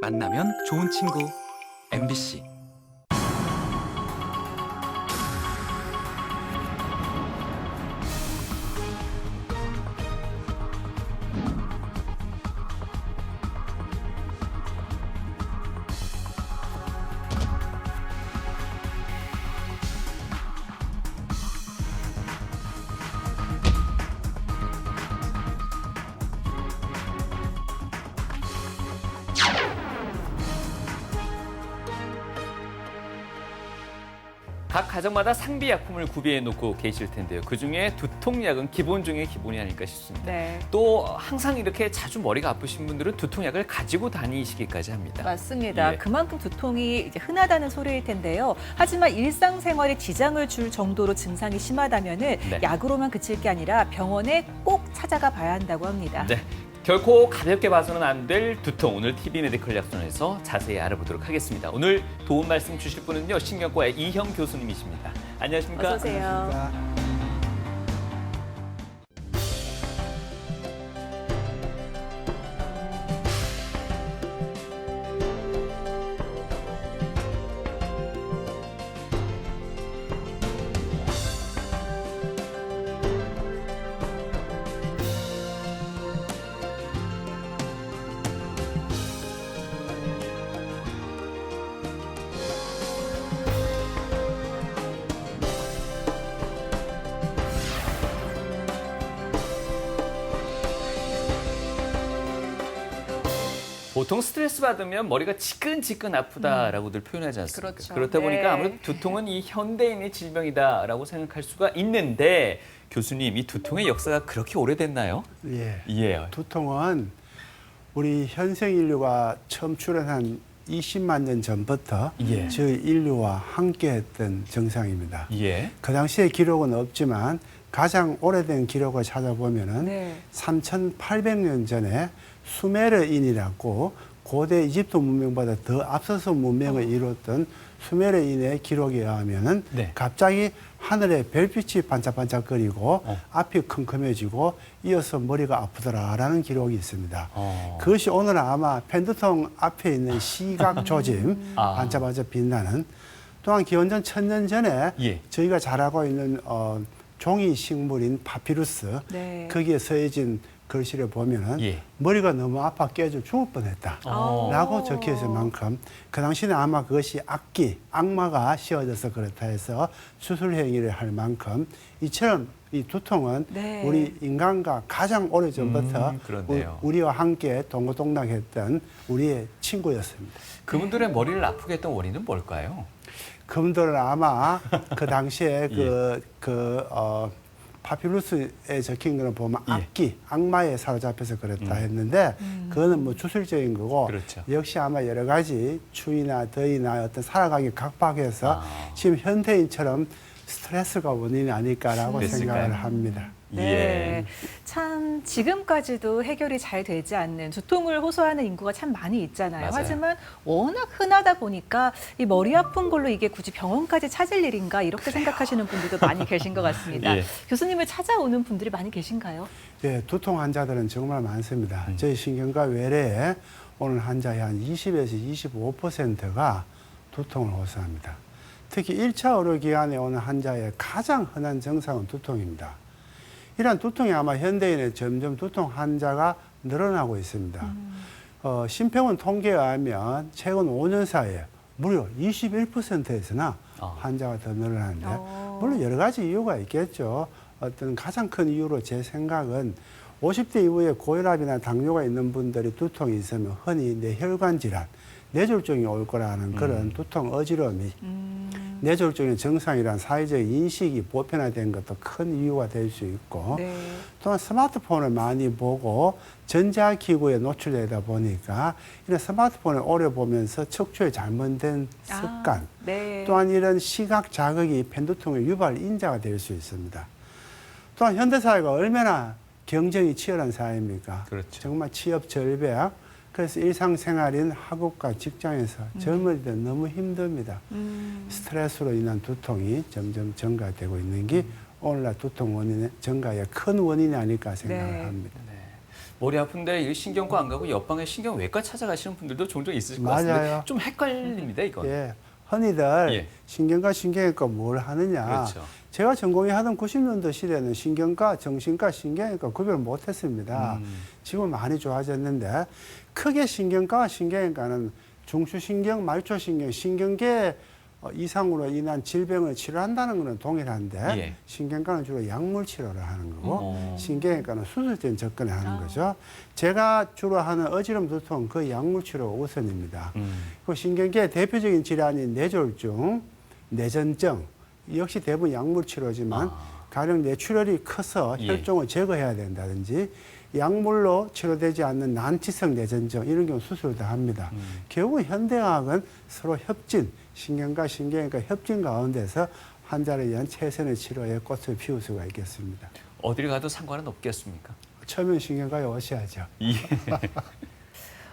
만나면 좋은 친구 MBC. 각 가정마다 상비 약품을 구비해 놓고 계실 텐데요. 그중에 두통약은 기본 중에 기본이 아닐까 싶습니다. 네. 또 항상 이렇게 자주 머리가 아프신 분들은 두통약을 가지고 다니시기까지 합니다. 맞습니다. 예. 그만큼 두통이 이제 흔하다는 소리일 텐데요. 하지만 일상생활에 지장을 줄 정도로 증상이 심하다면은 네. 약으로만 그칠 게 아니라 병원에 꼭 찾아가 봐야 한다고 합니다. 네. 결코 가볍게 봐서는 안 될 두통, 오늘 TV 메디컬 약선에서 자세히 알아보도록 하겠습니다. 오늘 도움 말씀 주실 분은요, 신경과의 이형 교수님이십니다. 안녕하십니까? 어서 오세요. 보통 스트레스 받으면 머리가 지끈지끈 아프다라고들 표현하지 않습니까? 그렇죠. 그렇다 보니까 네. 아무래도 두통은 이 현대인의 질병이다라고 생각할 수가 있는데 교수님, 이 두통의 역사가 그렇게 오래됐나요? 예. 예. 두통은 우리 현생 인류가 처음 출현한 20만 년 전부터 예. 저희 인류와 함께했던 증상입니다. 예. 그 당시에 기록은 없지만 가장 오래된 기록을 찾아보면은 네. 3,800년 전에 수메르인이라고 고대 이집트 문명보다 더 앞서서 문명을 이뤘던 수메르인의 기록에 의하면은 네. 갑자기 하늘에 별빛이 반짝반짝거리고 앞이 컴컴해지고 이어서 머리가 아프더라라는 기록이 있습니다. 그것이 오늘 아마 펜두통 앞에 있는 시각 조짐 반짝반짝 빛나는, 또한 기원전 1000년 전에 예. 저희가 잘 알고 있는 종이 식물인 파피루스, 네. 거기에 서해진 글씨를 보면은 예. 머리가 너무 아파 깨져 죽을 뻔했다 라고 적혀 있을 만큼, 그 당시에는 아마 그것이 악마가 씌워져서 그렇다 해서 수술 행위를 할 만큼, 이처럼 이 두통은 네. 우리 인간과 가장 오래전부터 그렇네요. 우리와 함께 동고동락했던 우리의 친구였습니다. 그분들의 머리를 아프게 했던 원인은 뭘까요? 그분들은 아마 그 당시에 예. 파피루스에 적힌 거는 보면 예. 악마에 사로잡혀서 그랬다 했는데, 그거는 뭐 주술적인 거고, 그렇죠. 역시 아마 여러 가지 추위나 더위나 어떤 살아가기 각박해서 지금 현대인처럼 스트레스가 원인이 아닐까라고 그랬을까요? 생각을 합니다. 네. 예. 참 지금까지도 해결이 잘 되지 않는 두통을 호소하는 인구가 참 많이 있잖아요. 맞아요. 하지만 워낙 흔하다 보니까 이 머리 아픈 걸로 이게 굳이 병원까지 찾을 일인가 이렇게 생각하시는 분들도 많이 계신 것 같습니다. 예. 교수님을 찾아오는 분들이 많이 계신가요? 예, 두통 환자들은 정말 많습니다. 저희 신경과 외래에 오늘 환자의 한 20에서 25%가 두통을 호소합니다. 특히 1차 의료 기관에 오는 환자의 가장 흔한 증상은 두통입니다. 이러한 두통이 아마 현대인의 점점 두통 환자가 늘어나고 있습니다. 신평원 통계에 의하면 최근 5년 사이에 무려 21%에서나 환자가 더 늘어나는데, 물론 여러 가지 이유가 있겠죠. 어떤 가장 큰 이유로 제 생각은 50대 이후에 고혈압이나 당뇨가 있는 분들이 두통이 있으면 흔히 뇌혈관 질환, 뇌졸중이 올 거라는 그런 두통 어지러움이 뇌졸중의 증상이란 사회적 인식이 보편화된 것도 큰 이유가 될 수 있고, 네. 또한 스마트폰을 많이 보고 전자기구에 노출되다 보니까 이런 스마트폰을 오래 보면서 척추에 잘못된 습관, 네. 또한 이런 시각 자극이 펜두통의 유발 인자가 될 수 있습니다. 또한 현대사회가 얼마나 경쟁이 치열한 사회입니까? 그렇죠. 정말 취업 절벽, 그래서 일상생활인 학업과 직장에서 젊은이들 너무 힘듭니다. 스트레스로 인한 두통이 점점 증가되고 있는 게 오늘날 두통 원인의 증가의 큰 원인이 아닐까 생각을 네. 합니다. 네. 머리 아픈데 이 신경과 안 가고 옆방에 신경외과 찾아가시는 분들도 종종 있으실 것 맞아요. 같은데 좀 헷갈립니다, 이건. 예. 흔히들 예. 신경과 신경외과 뭘 하느냐. 그렇죠. 제가 전공이 하던 90년도 시대에는 신경과, 정신과, 신경외과 구별을 못했습니다. 지금 많이 좋아졌는데 크게 신경과 신경외과는 중추신경, 말초신경, 신경계 이상으로 인한 질병을 치료한다는 것은 동일한데 예. 신경과는 주로 약물 치료를 하는 거고 음. 신경외과는 수술적인 접근을 하는 거죠. 제가 주로 하는 어지럼 두통 그 약물 치료가 우선입니다. 그 신경계의 대표적인 질환이 뇌졸중, 뇌전증 역시 대부분 약물 치료지만 가령 뇌출혈이 커서 예. 혈종을 제거해야 된다든지 약물로 치료되지 않는 난치성 뇌전증 이런 경우 수술을 다 합니다. 결국 현대의학은 서로 협진, 신경과 신경외과 협진 가운데서 환자를 위한 최선의 치료에 꽃을 피울 수가 있겠습니다. 어딜 가도 상관은 없겠습니까? 처음엔 신경과에 오셔야죠. 예.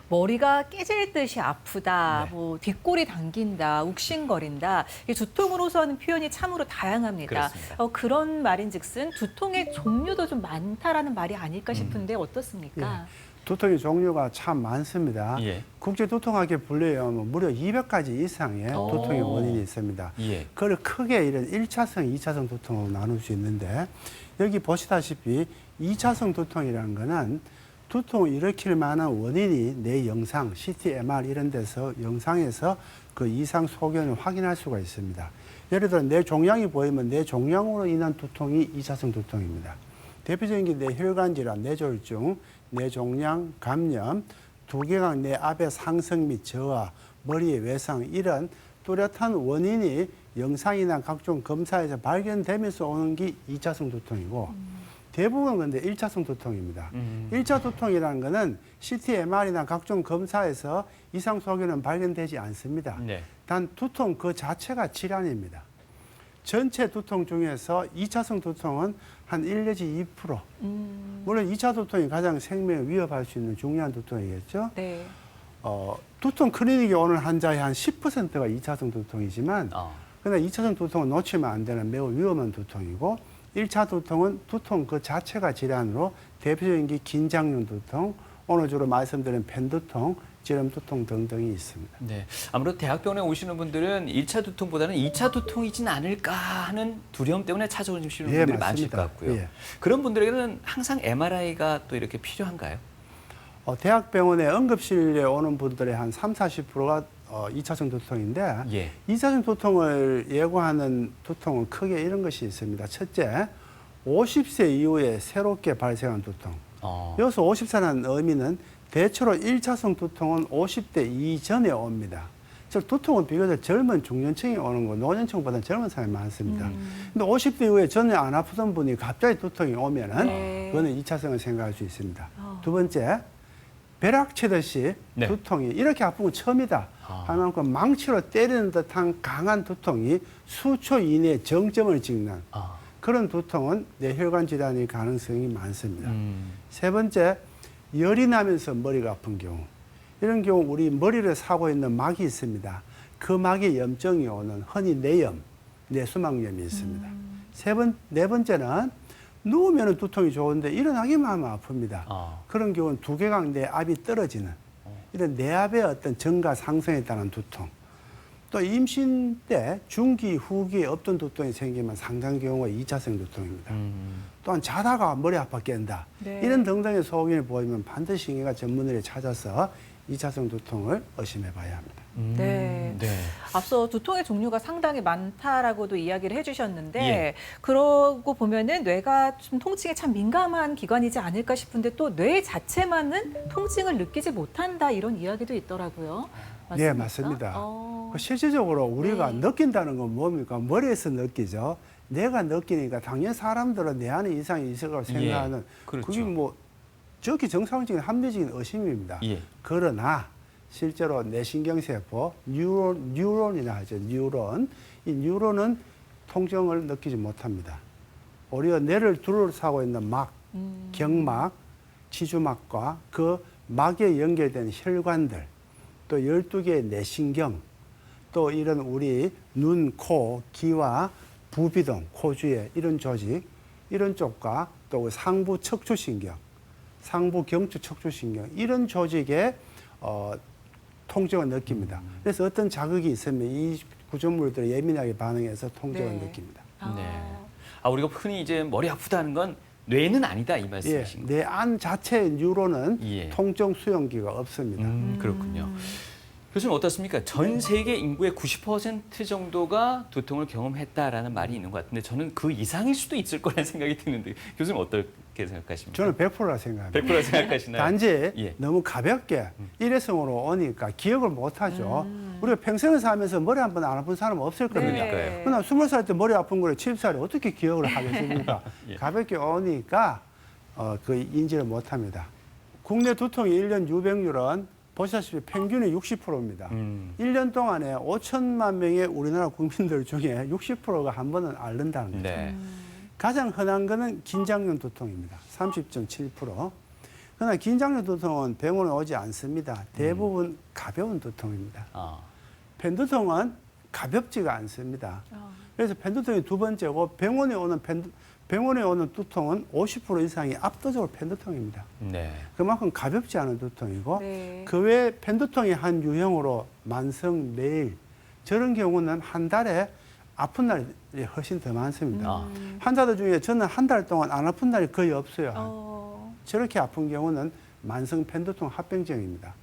머리가 깨질 듯이 아프다, 네. 뭐 뒷골이 당긴다, 욱신거린다. 이 두통으로서는 표현이 참으로 다양합니다. 그렇습니다. 그런 말인즉슨 두통의 종류도 좀 많다라는 말이 아닐까 싶은데 어떻습니까? 두통의 종류가 참 많습니다. 예. 국제두통학회 분류에 보면 무려 200가지 이상의 오. 두통의 원인이 있습니다. 예. 그걸 크게 이런 1차성, 2차성 두통으로 나눌 수 있는데 여기 보시다시피 2차성 두통이라는 거는 두통을 일으킬 만한 원인이 내 영상, CT, MR 이런 데서 영상에서 그 이상 소견을 확인할 수가 있습니다. 예를 들어 뇌 종양이 보이면 뇌 종양으로 인한 두통이 2차성 두통입니다. 대표적인 게 뇌혈관 질환, 뇌졸중, 뇌종양, 감염, 두개강 뇌압의 상승 및 저하, 머리의 외상 이런 뚜렷한 원인이 영상이나 각종 검사에서 발견되면서 오는 게 2차성 두통이고 대부분 근데 1차성 두통입니다. 1차 두통이라는 거는 CT, MR이나 각종 검사에서 이상 소견은 발견되지 않습니다. 네. 단 두통 그 자체가 질환입니다. 전체 두통 중에서 2차성 두통은 한 1 내지 2%. 물론 2차 두통이 가장 생명을 위협할 수 있는 중요한 두통이겠죠. 네. 두통 클리닉에 오는 환자의 한 10%가 2차성 두통이지만 그러나 2차성 두통은 놓치면 안 되는 매우 위험한 두통이고 1차 두통은 두통 그 자체가 질환으로 대표적인 게 긴장용 두통, 오늘 주로 말씀드린 펜두통, 지름 두통 등등이 있습니다. 네. 아무래도 대학병원에 오시는 분들은 1차 두통보다는 2차 두통이진 않을까 하는 두려움 때문에 찾아오시는 분들이 많으실 것 같고요. 예. 그런 분들에게는 항상 MRI가 또 이렇게 필요한가요? 대학병원에 응급실에 오는 분들의 한 30~40%가 2차성 두통인데 예. 2차성 두통을 예고하는 두통은 크게 이런 것이 있습니다. 첫째, 50세 이후에 새롭게 발생한 두통. 여기서 50세라는 의미는 대체로 1차성 두통은 50대 이전에 옵니다. 즉 두통은 비교적 젊은 중년층이 오는 거, 노년층보다는 젊은 사람이 많습니다. 근데 50대 이후에 전혀 안 아프던 분이 갑자기 두통이 오면은 네. 그거는 2차성을 생각할 수 있습니다. 두 번째, 벼락 치듯이 네. 두통이 이렇게 아픈 건 처음이다 할 만큼 망치로 때리는 듯한 강한 두통이 수초 이내에 정점을 찍는 그런 두통은 뇌혈관 질환의 가능성이 많습니다. 세 번째, 열이 나면서 머리가 아픈 경우. 이런 경우 우리 머리를 사고 있는 막이 있습니다. 그 막에 염증이 오는 흔히 뇌염, 뇌수막염이 있습니다. 네 번째는 누우면 두통이 좋은데 일어나기만 하면 아픕니다. 그런 경우는 두개강 뇌압이 떨어지는 이런 뇌압의 어떤 증가 상승에 따른 두통. 또 임신 때 중기, 후기에 없던 두통이 생기면 상당 경우가 2차성 두통입니다. 또한 자다가 머리 아파 깬다. 네. 이런 등등의 소견이 보이면 반드시 신경과 전문의를 찾아서 2차성 두통을 의심해 봐야 합니다. 네. 네. 앞서 두통의 종류가 상당히 많다라고도 이야기를 해주셨는데 예. 그러고 보면은 뇌가 좀 통증에 참 민감한 기관이지 않을까 싶은데 또 뇌 자체만은 통증을 느끼지 못한다 이런 이야기도 있더라고요. 맞습니까? 네, 맞습니다. 그 실질적으로 우리가 네. 느낀다는 건 뭡니까? 머리에서 느끼죠. 뇌가 느끼니까 당연히 사람들은 내 안에 이상이 있을 거라고 생각하는 그렇죠. 그게 뭐 적기 정상적인 합리적인 의심입니다. 예. 그러나 실제로 뇌신경세포, 뉴런이라 하죠. 뉴런. 이 뉴런은 통증을 느끼지 못합니다. 오히려 뇌를 둘러싸고 있는 막, 경막, 지주막과 그 막에 연결된 혈관들, 또 12개의 뇌신경, 또 이런 우리 눈, 코, 귀와 부비동, 코 주위에 이런 조직, 이런 쪽과 또 상부 척추신경, 상부 경추 척추신경 이런 조직에 통증을 느낍니다. 그래서 어떤 자극이 있으면 이 구조물들이 예민하게 반응해서 통증을 네. 느낍니다. 네. 우리가 흔히 이제 머리 아프다는 건 뇌는 아니다 이 예, 말씀이신 거예요. 내 안 자체의 뉴로는 예. 통증 수용기가 없습니다. 그렇군요. 교수님 어떻습니까? 전 세계 인구의 90% 정도가 두통을 경험했다라는 말이 있는 것 같은데 저는 그 이상일 수도 있을 거라는 생각이 드는데 교수님 어떻게 생각하십니까? 저는 100%라 생각합니다. 100% 생각하시나요? 단지 예. 너무 가볍게 일회성으로 오니까 기억을 못하죠. 우리가 평생을 살면서 머리 한 번 안 아픈 사람은 없을 겁니다. 그러니까요. 그러나 20살 때 머리 아픈 거를 70살에 어떻게 기억을 하겠습니까? 예. 가볍게 오니까 그 인지를 못합니다. 국내 두통의 1년 유병률은 보시다시피 평균이 60%입니다. 1년 동안에 5천만 명의 우리나라 국민들 중에 60%가 한 번은 앓는다는 거죠. 네. 가장 흔한 거는 긴장형 두통입니다. 30.7%. 그러나 긴장형 두통은 병원에 오지 않습니다. 대부분 가벼운 두통입니다. 펜두통은 가볍지가 않습니다. 그래서 펜두통이 두 번째고 병원에 오는 두통은 50% 이상이 압도적으로 펜두통입니다. 네. 그만큼 가볍지 않은 두통이고 네. 그 외에 펜두통이 한 유형으로 만성 매일 저런 경우는 한 달에 아픈 날이 훨씬 더 많습니다. 환자들 중에 저는 한 달 동안 안 아픈 날이 거의 없어요. 저렇게 아픈 경우는 만성 펜두통 합병증입니다.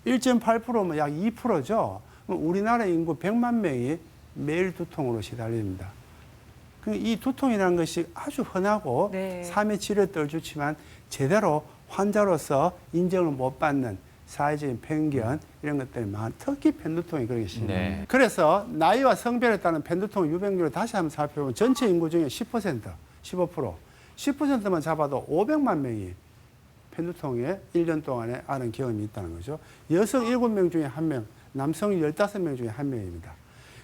1.8%면 약 2%죠. 우리나라 인구 100만 명이 매일 두통으로 시달립니다. 이 두통이라는 것이 아주 흔하고 네. 삶의 질에 떨주지만 제대로 환자로서 인정을 못 받는 사회적인 편견 이런 것들이 많아. 특히 펜두통이 그렇게 심해요. 네. 그래서 나이와 성별에 따른 펜두통 유병률을 다시 한번 살펴보면 전체 인구 중에 10%, 15%, 10%만 잡아도 500만 명이 펜두통에 1년 동안에 앓은 경험이 있다는 거죠. 여성 7명 중에 1명, 남성 15명 중에 1명입니다.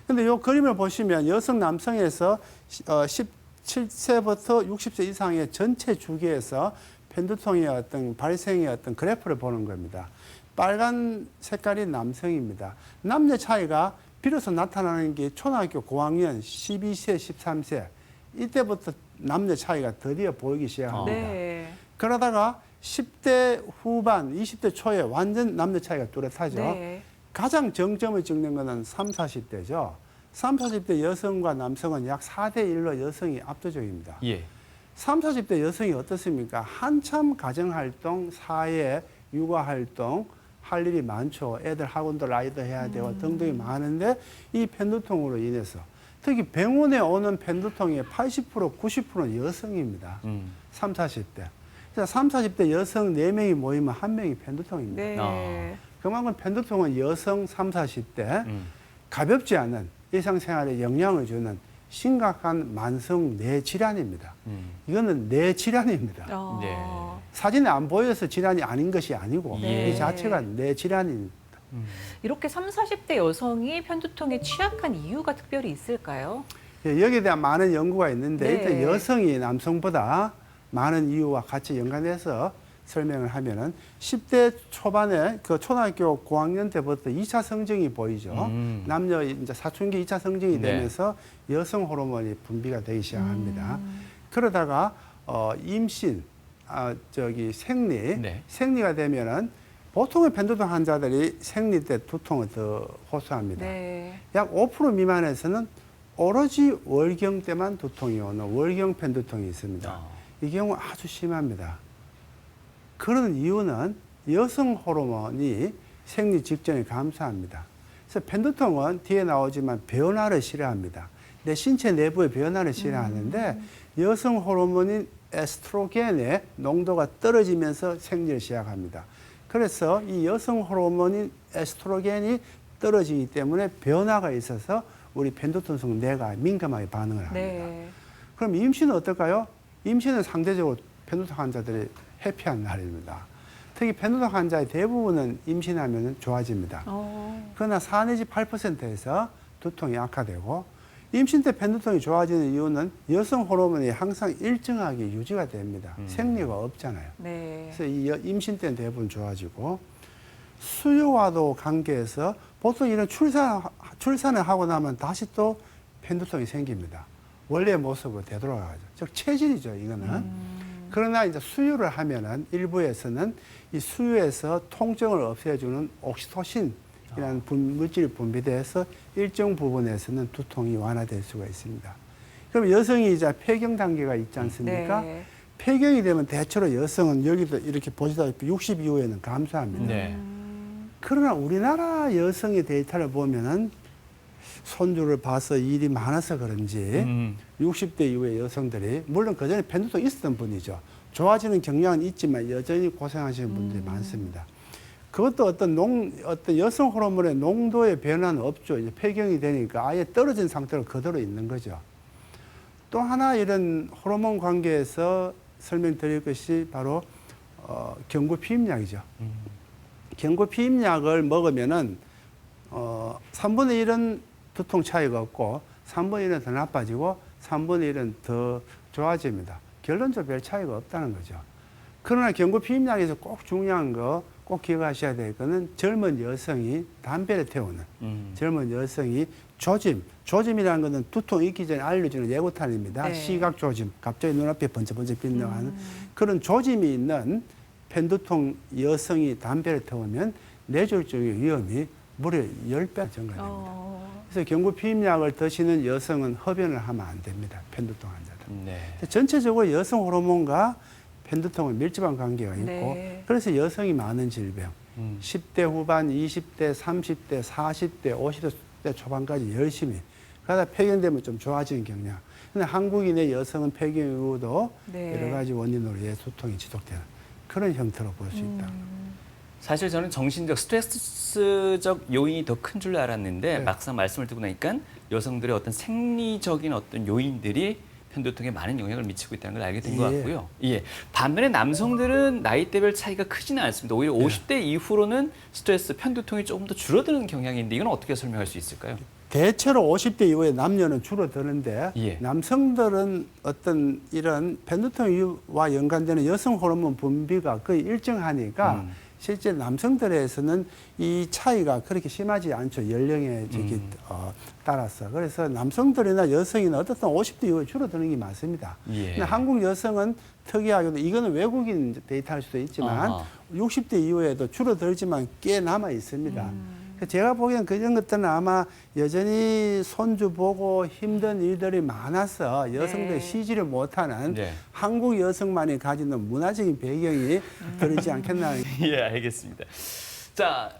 근데 이 그림을 보시면 여성, 남성에서 17세부터 60세 이상의 전체 주기에서 펜두통의 어떤 발생의 어떤 그래프를 보는 겁니다. 빨간 색깔이 남성입니다. 남녀 차이가 비로소 나타나는 게 초등학교 고학년 12세, 13세 이때부터 남녀 차이가 드디어 보이기 시작합니다. 네. 그러다가 10대 후반, 20대 초에 완전 남녀 차이가 뚜렷하죠. 네. 가장 정점을 찍는 것은 30, 40대죠. 30, 40대 여성과 남성은 약 4대 1로 여성이 압도적입니다. 예. 30, 40대 여성이 어떻습니까? 한참 가정활동, 사회, 육아활동 할 일이 많죠. 애들 학원도 라이더 해야 되고 등등이 많은데 이 펜두통으로 인해서 특히 병원에 오는 펜두통의 80%, 90%는 여성입니다. 30, 40대. 그래서 30, 40대 여성 4명이 모이면 1명이 펜두통입니다. 네. 그만큼 펜두통은 여성 30, 40대 가볍지 않은 일상생활에 영향을 주는 심각한 만성 뇌 질환입니다. 이거는 뇌 질환입니다. 네. 사진에 안 보여서 질환이 아닌 것이 아니고 예. 이 자체가 뇌 질환입니다. 이렇게 30, 40대 여성이 편두통에 취약한 이유가 특별히 있을까요? 예, 여기에 대한 많은 연구가 있는데 네. 일단 여성이 남성보다 많은 이유와 같이 연관해서 설명을 하면은 10대 초반에 그 초등학교 고학년 때부터 2차 성징이 보이죠. 남녀 이제 사춘기 2차 성징이 네. 되면서 여성 호르몬이 분비가 되기 시작합니다. 그러다가 임신, 생리, 네. 생리가 되면은 보통의 펜두통 환자들이 생리 때 두통을 더 호소합니다. 네. 약 5% 미만에서는 오로지 월경 때만 두통이 오는 월경 펜두통이 있습니다. 이 경우 아주 심합니다. 그런 이유는 여성 호르몬이 생리 직전에 감소합니다. 그래서 펜두통은 뒤에 나오지만 변화를 싫어합니다. 내 신체 내부의 변화를 싫어하는데 여성 호르몬인 에스트로겐의 농도가 떨어지면서 생리를 시작합니다. 그래서 이 여성 호르몬인 에스트로겐이 떨어지기 때문에 변화가 있어서 우리 펜두통성 뇌가 민감하게 반응을 합니다. 네. 그럼 임신은 어떨까요? 임신은 상대적으로 펜두통 환자들이 해피한 날입니다. 특히 펜두통 환자의 대부분은 임신하면 좋아집니다. 그러나 4 내지 8%에서 두통이 악화되고 임신 때 펜두통이 좋아지는 이유는 여성 호르몬이 항상 일정하게 유지가 됩니다. 생리가 없잖아요. 네. 그래서 이 임신 때는 대부분 좋아지고 수유와도 관계해서 보통 이런 출산을 하고 나면 다시 또 펜두통이 생깁니다. 원래의 모습으로 되돌아가죠. 즉 체질이죠, 이거는. 그러나 이제 수유를 하면은 일부에서는 이 수유에서 통증을 없애주는 옥시토신이라는 물질이 분비돼서 일정 부분에서는 두통이 완화될 수가 있습니다. 그럼 여성이 이제 폐경 단계가 있지 않습니까? 네. 폐경이 되면 대체로 여성은 여기도 이렇게 보시다시피 60 이후에는 감소합니다. 네. 그러나 우리나라 여성의 데이터를 보면은 손주를 봐서 일이 많아서 그런지 60대 이후의 여성들이 물론 그전에 편두통 있었던 분이죠. 좋아지는 경향은 있지만 여전히 고생하시는 분들이 많습니다. 그것도 어떤 여성 호르몬의 농도의 변화는 없죠. 이제 폐경이 되니까 아예 떨어진 상태로 그대로 있는 거죠. 또 하나 이런 호르몬 관계에서 설명드릴 것이 바로 경구 피임약이죠. 경구 피임약을 먹으면은 3분의 1은 두통 차이가 없고 3분의 1은 더 나빠지고 3분의 1은 더 좋아집니다. 결론적으로 별 차이가 없다는 거죠. 그러나 경구 피임약에서 꼭 중요한 거 꼭 기억하셔야 될 거는 젊은 여성이 담배를 태우는 젊은 여성이 조짐이라는 것은 두통 있기 전에 알려주는 예고탄입니다. 네. 시각 조짐, 갑자기 눈앞에 번쩍번쩍 빛나는 그런 조짐이 있는 편두통 여성이 담배를 태우면 뇌졸중의 위험이 무려 10배 증가됩니다. 그래서 경구 피임약을 드시는 여성은 흡연을 하면 안 됩니다. 편두통 환자들. 네. 전체적으로 여성 호르몬과 편두통은 밀접한 관계가 있고 네. 그래서 여성이 많은 질병 10대 후반, 20대, 30대, 40대, 50대 초반까지 열심히 그러다 폐경되면 좀 좋아지는 경향. 근데 한국인의 여성은 폐경 이후도 네. 여러 가지 원인으로 두통이 지속되는 그런 형태로 볼 수 있다. 사실 저는 정신적 스트레스적 요인이 더 큰 줄 알았는데 네. 막상 말씀을 듣고 나니까 여성들의 어떤 생리적인 어떤 요인들이 편두통에 많은 영향을 미치고 있다는 걸 알게 된 것 예. 같고요. 예. 반면에 남성들은 나이대별 차이가 크지는 않습니다. 오히려 50대 이후로는 스트레스, 편두통이 조금 더 줄어드는 경향인데 이건 어떻게 설명할 수 있을까요? 대체로 50대 이후에 남녀는 줄어드는데 예. 남성들은 어떤 이런 편두통과 연관되는 여성 호르몬 분비가 거의 일정하니까 실제 남성들에서는 이 차이가 그렇게 심하지 않죠. 연령에 따라서. 그래서 남성들이나 여성이나 어떻든 50대 이후에 줄어드는 게 맞습니다. 예. 근데 한국 여성은 특이하게도 이거는 외국인 데이터일 수도 있지만 아하. 60대 이후에도 줄어들지만 꽤 남아 있습니다. 제가 보기엔 그런 것들은 아마 여전히 손주 보고 힘든 일들이 많아서 여성들이 네. 쉬지를 못하는 네. 한국 여성만이 가지는 문화적인 배경이 들지 않겠나. 예, 알겠습니다. 자,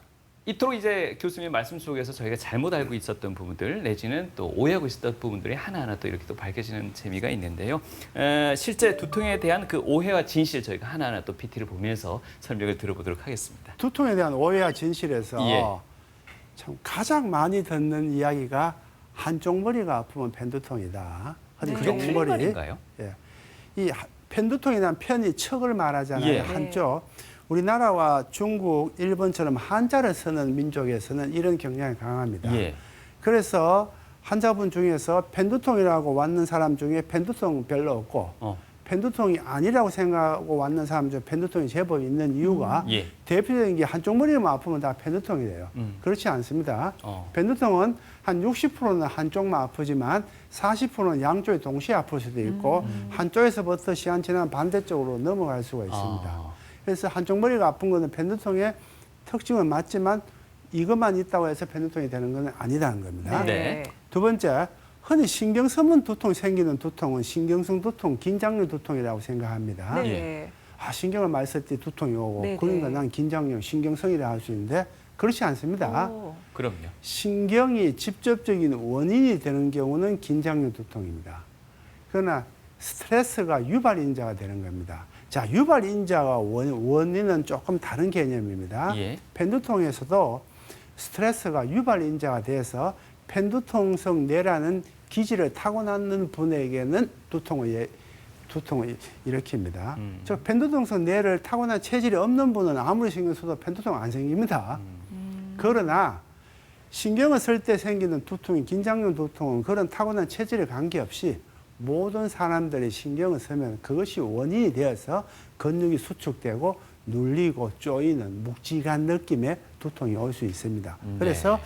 이토록 이제 교수님의 말씀 속에서 저희가 잘못 알고 있었던 부분들 내지는 또 오해하고 있었던 부분들이 하나하나 또 이렇게 또 밝혀지는 재미가 있는데요. 실제 두통에 대한 그 오해와 진실 저희가 하나하나 또 PT를 보면서 설명을 들어보도록 하겠습니다. 두통에 대한 오해와 진실에서 예. 참 가장 많이 듣는 이야기가 한쪽 머리가 아프면 편두통이다. 네. 그게 한쪽 틀린 머리. 말인가요? 예. 이 편두통에 대한 편이 척을 말하잖아요. 예. 한쪽. 우리나라와 중국, 일본처럼 한자를 쓰는 민족에서는 이런 경향이 강합니다. 예. 그래서 환자분 중에서 편두통이라고 왔는 사람 중에 편두통 별로 없고 편두통이 아니라고 생각하고 왔는 사람 중에 편두통이 제법 있는 이유가 예. 대표적인 게 한쪽 머리만 아프면 다 편두통이래요. 그렇지 않습니다. 편두통은 한 60%는 한쪽만 아프지만 40%는 양쪽이 동시에 아플 수도 있고 한쪽에서부터 시간 지나면 반대쪽으로 넘어갈 수가 있습니다. 그래서 한쪽 머리가 아픈 거는 편두통의 특징은 맞지만 이것만 있다고 해서 편두통이 되는 건 아니라는 겁니다. 네. 두 번째, 흔히 신경성문 두통이 생기는 두통은 신경성 두통, 긴장류 두통이라고 생각합니다. 네. 신경을 많이 쓸 때 두통이 오고 네네. 그러니까 난 긴장류, 신경성이라 할 수 있는데 그렇지 않습니다. 오. 그럼요. 신경이 직접적인 원인이 되는 경우는 긴장류 두통입니다. 그러나 스트레스가 유발인자가 되는 겁니다. 자, 유발인자와 원인은 조금 다른 개념입니다. 예. 편두통에서도 스트레스가 유발인자가 돼서 편두통성 뇌라는 기질을 타고나는 분에게는 두통을 일으킵니다. 저 편두통성 뇌를 타고난 체질이 없는 분은 아무리 신경 써도 편두통 안 생깁니다. 그러나 신경을 쓸 때 생기는 두통이 긴장성 두통은 그런 타고난 체질에 관계없이 모든 사람들이 신경을 쓰면 그것이 원인이 되어서 근육이 수축되고 눌리고 쪼이는 묵직한 느낌의 두통이 올 수 있습니다. 그래서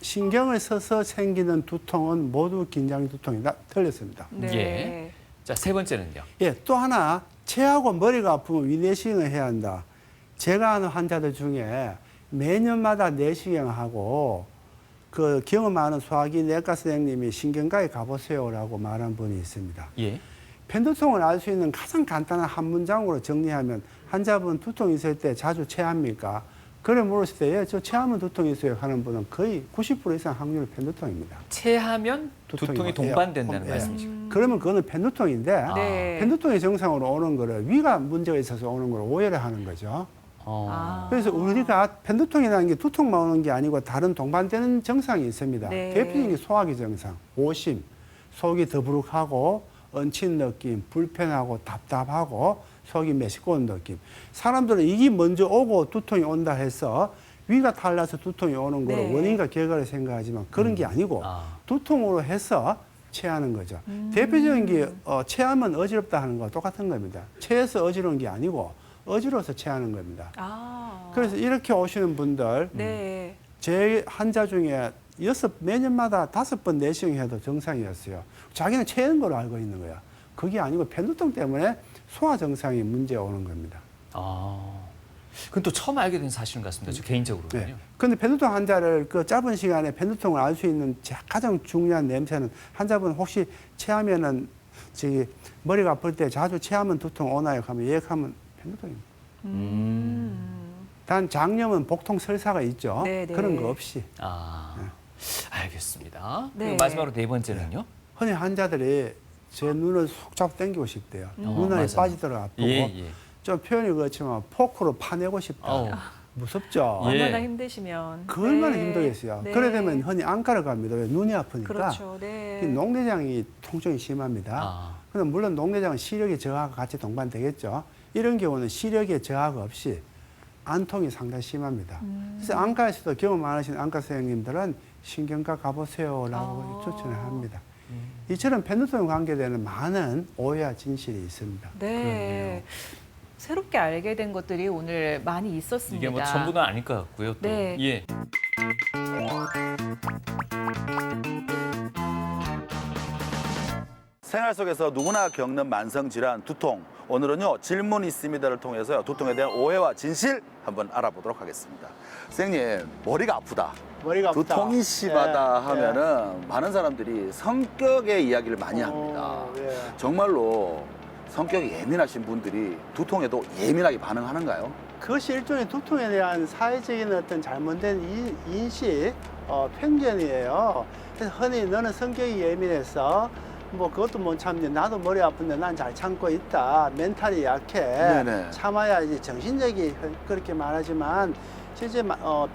신경을 써서 생기는 두통은 모두 긴장 두통이다. 틀렸습니다. 네. 예. 자, 세 번째는요. 예, 또 하나 체하고 머리가 아프면 위내시경을 해야 한다. 제가 아는 환자들 중에 매년마다 내시경하고 그 경험 많은 소화기 내과 선생님이 신경과에 가보세요라고 말한 분이 있습니다. 예. 편두통을 알 수 있는 가장 간단한 한 문장으로 정리하면 환자분 두통 있을 때 자주 체합니까? 그래 물었을 때 예, 저 체하면 두통이 있어요 하는 분은 거의 90% 이상 확률이 편두통입니다. 체하면 두통이 동반된다는 예. 말씀이시죠? 그러면 그거는 편두통인데 네. 편두통이 정상으로 오는 거를 위가 문제가 있어서 오는 걸 오해를 하는 거죠. 그래서 우리가 편두통이라는 게 두통만 오는 게 아니고 다른 동반되는 증상이 있습니다. 네. 대표적인 게 소화기 증상, 오심, 속이 더부룩하고 얹힌 느낌, 불편하고 답답하고 속이 메스꺼운 느낌. 사람들은 이게 먼저 오고 두통이 온다 해서 위가 탈나서 두통이 오는 거로 네. 원인과 결과를 생각하지만 그런 게 아니고 두통으로 해서 체하는 거죠. 대표적인 게 체하면 어지럽다 하는 거와 똑같은 겁니다. 체해서 어지러운 게 아니고 어지러워서 체하는 겁니다. 그래서 이렇게 오시는 분들 네. 제 환자 중에 매년마다 5번 내시경해도 정상이었어요. 자기는 체한 걸로 알고 있는 거야. 그게 아니고 편두통 때문에 소화 정상이 문제 오는 겁니다. 그건 또 처음 알게 된 사실인 것 같습니다. 저 개인적으로는요. 네. 근데 편두통 환자를 그 짧은 시간에 편두통을 알 수 있는 가장 중요한 냄새는 환자분 혹시 체하면은 머리가 아플 때 자주 체하면 두통 오나요? 하면 예약하면 편두통입니다. 단 장염은 복통 설사가 있죠. 네, 네. 그런 거 없이. 알겠습니다. 네. 그리고 마지막으로 네 번째는요? 흔히 환자들이 제 눈을 속 잡고 당기고 싶대요. 눈알이 맞아요. 빠지도록 아프고 예. 좀 표현이 그렇지만 포크로 파내고 싶다. 어우. 무섭죠. 예. 얼마나 힘드시면. 그 얼마나 네. 힘들겠어요. 네. 그래 되면 흔히 안과를 갑니다. 왜? 눈이 아프니까. 그렇죠. 네. 이 녹내장이 통증이 심합니다. 그럼 물론 녹내장은 시력의 저하가 같이 동반되겠죠. 이런 경우는 시력의 저하가 없이 안통이 상당히 심합니다. 그래서 안과에서도 경험 많으신 안과 선생님들은 신경과 가보세요라고 추천을 합니다. 이처럼 편두통에 관계되는 많은 오해와 진실이 있습니다. 네. 그렇네요. 새롭게 알게 된 것들이 오늘 많이 있었습니다. 이게 뭐 전부는 아닐 것 같고요. 또. 네. 예. 생활 속에서 누구나 겪는 만성질환, 두통. 오늘은요, 질문 있습니다를 통해서 두통에 대한 오해와 진실 한번 알아보도록 하겠습니다. 선생님, 머리가 아프다. 머리가 아프다. 두통이 심하다 예, 하면은 많은 사람들이 성격의 이야기를 많이 합니다. 예. 정말로 성격이 예민하신 분들이 두통에도 예민하게 반응하는가요? 그것이 일종의 두통에 대한 사회적인 어떤 잘못된 인식, 편견이에요. 그래서 흔히 너는 성격이 예민해서 뭐 그것도 못 참는데 나도 머리 아픈데 난 잘 참고 있다. 멘탈이 약해. 네네. 참아야지. 정신적이 그렇게 말하지만 실제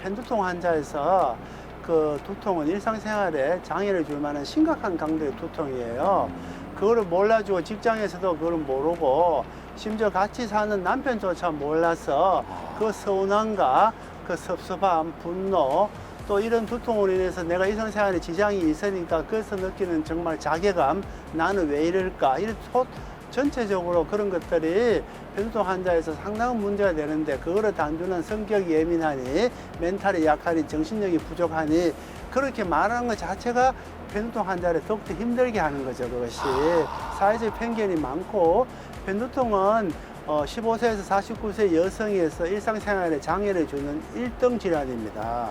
편두통 환자에서 그 두통은 일상생활에 장애를 줄 만한 심각한 강도의 두통이에요. 그거를 몰라주고 직장에서도 그걸 모르고 심지어 같이 사는 남편조차 몰라서 그 서운함과 그 섭섭함, 분노 또 이런 두통으로 인해서 내가 일상생활에 지장이 있으니까 그래서 느끼는 정말 자괴감, 나는 왜 이럴까, 이런 전체적으로 그런 것들이 편두통 환자에서 상당한 문제가 되는데 그거를 단순한 성격이 예민하니 멘탈이 약하니 정신력이 부족하니 그렇게 말하는 것 자체가 편두통 환자를 더욱더 힘들게 하는 거죠. 그것이 사회적 편견이 많고 편두통은 15세에서 49세 여성에서 일상생활에 장애를 주는 1등 질환입니다.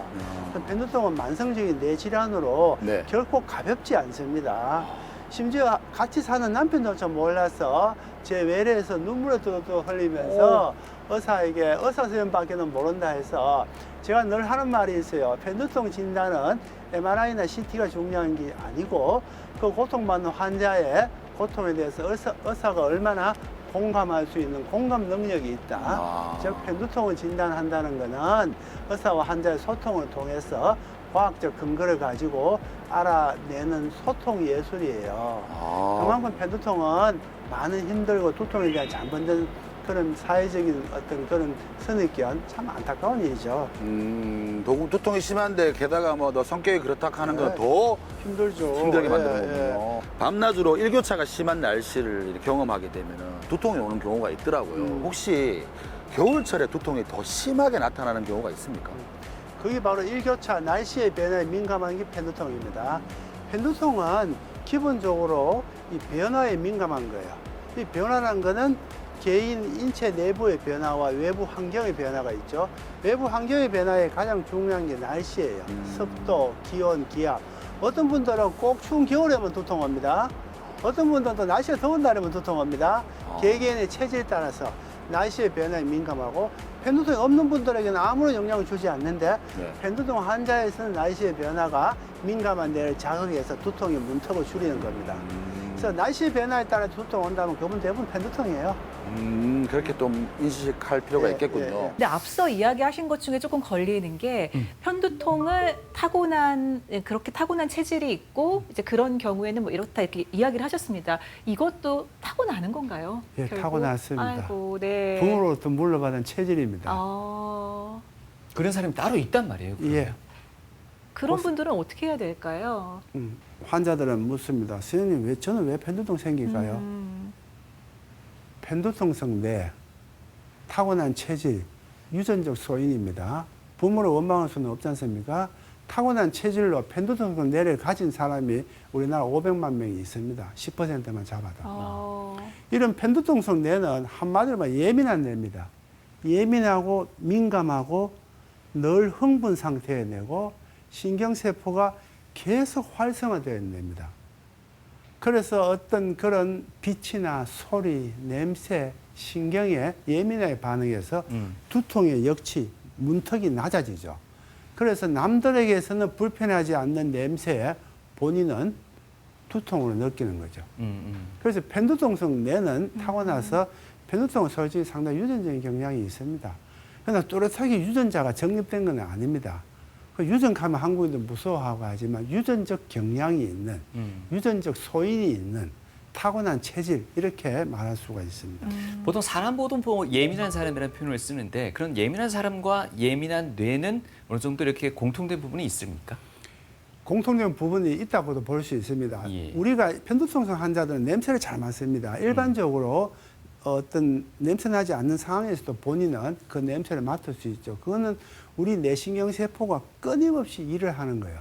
편두통은 만성적인 뇌질환으로 네. 결코 가볍지 않습니다. 심지어 같이 사는 남편조차 몰라서 제 외래에서 눈물을 뚜루뚜루 흘리면서 의사에게 의사 선생님밖에는 모른다 해서 제가 늘 하는 말이 있어요. 편두통 진단은 MRI나 CT가 중요한 게 아니고 그 고통받는 환자의 고통에 대해서 의사가 얼마나 공감할 수 있는 공감 능력이 있다. 즉 편두통을 진단한다는 것은 의사와 환자의 소통을 통해서 과학적 근거를 가지고 알아내는 소통 예술이에요. 그만큼 편두통은 많은 힘들고 두통에 대한 잘못된 그런 사회적인 어떤 그런 선입견 참 안타까운 일이죠. 두통이 심한데 게다가 뭐 너 성격이 그렇다 하는 건 네. 더 힘들죠. 힘들게 만드는 예, 거군요. 밤낮으로 일교차가 심한 날씨를 경험하게 되면 두통이 오는 경우가 있더라고요. 혹시 겨울철에 두통이 더 심하게 나타나는 경우가 있습니까? 그게 바로 일교차 날씨의 변화에 민감한 게 편두통입니다. 편두통은 기본적으로 이 변화에 민감한 거예요. 이 변화라는 거는 개인 인체 내부의 변화와 외부 환경의 변화가 있죠. 외부 환경의 변화에 가장 중요한 게 날씨예요. 습도, 기온, 기압. 어떤 분들은 꼭 추운 겨울에만 두통 옵니다. 어떤 분들은 또 날씨가 더운 날에만 두통 옵니다. 개개인의 체질에 따라서 날씨의 변화에 민감하고 편두통이 없는 분들에게는 아무런 영향을 주지 않는데 네. 편두통 환자에서는 날씨의 변화가 민감한 데를 자극해서 두통의 문턱을 줄이는 겁니다. 그래서 날씨의 변화에 따라 두통 온다면 그분 대부분 편두통이에요. 그렇게 좀 인식할 필요가 예, 있겠군요. 예, 예. 근데 앞서 이야기하신 것 중에 조금 걸리는 게 편두통을 그렇게 타고난 체질이 있고 이제 그런 경우에는 뭐 이렇다 이렇게 이야기를 하셨습니다. 이것도 타고나는 건가요? 예, 결국? 타고났습니다. 아이고, 네. 부모로부터 물려받은 체질입니다. 그런 사람이 따로 있단 말이에요. 그러면. 예. 그런 분들은 어떻게 해야 될까요? 환자들은 묻습니다. 선생님, 저는 왜 편두통 생길까요? 편두통성 뇌, 타고난 체질, 유전적 소인입니다. 부모를 원망할 수는 없지 않습니까? 타고난 체질로 편두통성 뇌를 가진 사람이 우리나라 500만 명이 있습니다. 10%만 잡아도. 이런 편두통성 뇌는 한마디로 말하면 예민한 뇌입니다. 예민하고 민감하고 늘 흥분 상태의 뇌고 신경세포가 계속 활성화되어 있는 뇌입니다. 그래서 어떤 그런 빛이나 소리, 냄새, 신경에 예민하게 반응해서 두통의 역치, 문턱이 낮아지죠. 그래서 남들에게서는 불편하지 않는 냄새에 본인은 두통으로 느끼는 거죠. 그래서 편두통성 뇌는 타고나서 편두통은 솔직히 상당히 유전적인 경향이 있습니다. 그러나 뚜렷하게 유전자가 정립된 건 아닙니다. 유전하면 한국인들 무서워하고 하지만 유전적 경향이 있는, 유전적 소인이 있는 타고난 체질 이렇게 말할 수가 있습니다. 보통 사람 보통 예민한 사람이라는 표현을 쓰는데 그런 예민한 사람과 예민한 뇌는 어느 정도 이렇게 공통된 부분이 있습니까? 공통된 부분이 있다고도 볼 수 있습니다. 예. 우리가 편두통성 환자들은 냄새를 잘 맡습니다. 일반적으로 어떤 냄새 나지 않는 상황에서도 본인은 그 냄새를 맡을 수 있죠. 그거는 우리 뇌신경세포가 끊임없이 일을 하는 거예요.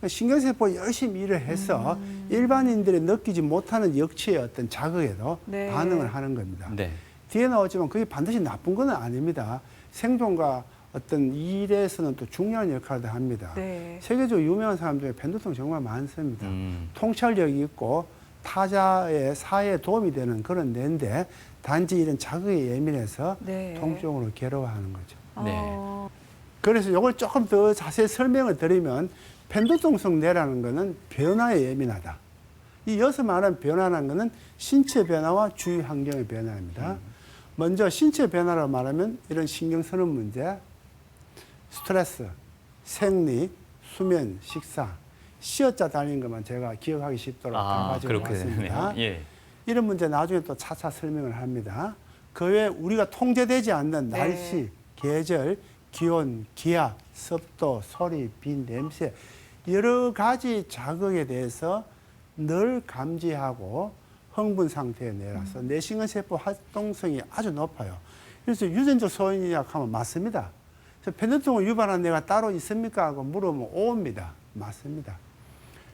신경세포가 열심히 일을 해서 일반인들이 느끼지 못하는 역치의 어떤 자극에도 네. 반응을 하는 겁니다. 네. 뒤에 나오지만 그게 반드시 나쁜 건 아닙니다. 생존과 어떤 일에서는 또 중요한 역할을 합니다. 네. 세계적으로 유명한 사람 중에 편두통 정말 많습니다. 통찰력이 있고 타자의 사회에 도움이 되는 그런 뇌인데 단지 이런 자극에 예민해서 네. 통증으로 괴로워하는 거죠. 네. 그래서 이걸 조금 더 자세히 설명을 드리면 편두통성 뇌라는 것은 변화에 예민하다. 이 여기서 말하는 변화라는 것은 신체 변화와 주위 환경의 변화입니다. 먼저 신체 변화라고 말하면 이런 신경선언 문제, 스트레스, 생리, 수면, 식사, 시어자 달린 것만 제가 기억하기 쉽도록 다 가지고 그렇게 왔습니다. 되네요. 예. 이런 문제 나중에 또 차차 설명을 합니다. 그 외에 우리가 통제되지 않는 네. 날씨, 계절, 기온, 기압, 습도, 소리, 빛, 냄새 여러 가지 자극에 대해서 늘 감지하고 흥분 상태에 내려서 뇌신경세포 활동성이 아주 높아요. 그래서 유전적 소인이라고 하면 맞습니다. 그래서 편두통을 유발한 뇌가 따로 있습니까? 하고 물어보면 오입니다. 맞습니다.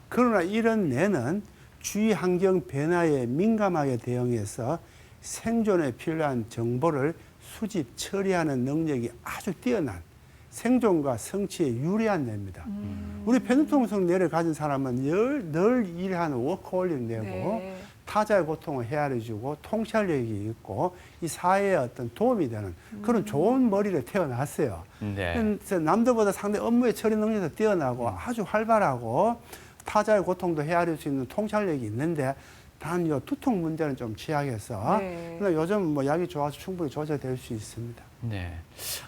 그러나 이런 뇌는 주위 환경 변화에 민감하게 대응해서 생존에 필요한 정보를 수집, 처리하는 능력이 아주 뛰어난 생존과 성취에 유리한 뇌입니다. 우리 편두통성 뇌를 가진 사람은 늘 일하는 워커홀릭 뇌고 네. 타자의 고통을 헤아려주고 통찰력이 있고 이 사회에 어떤 도움이 되는 그런 좋은 머리를 태어났어요. 네. 그래서 남들보다 상당히 업무의 처리 능력도 뛰어나고 아주 활발하고 타자의 고통도 헤아릴 수 있는 통찰력이 있는데 단 요 두통 문제는 좀 취약해서 네. 근데 요즘 뭐 약이 좋아서 충분히 조절될 수 있습니다. 네.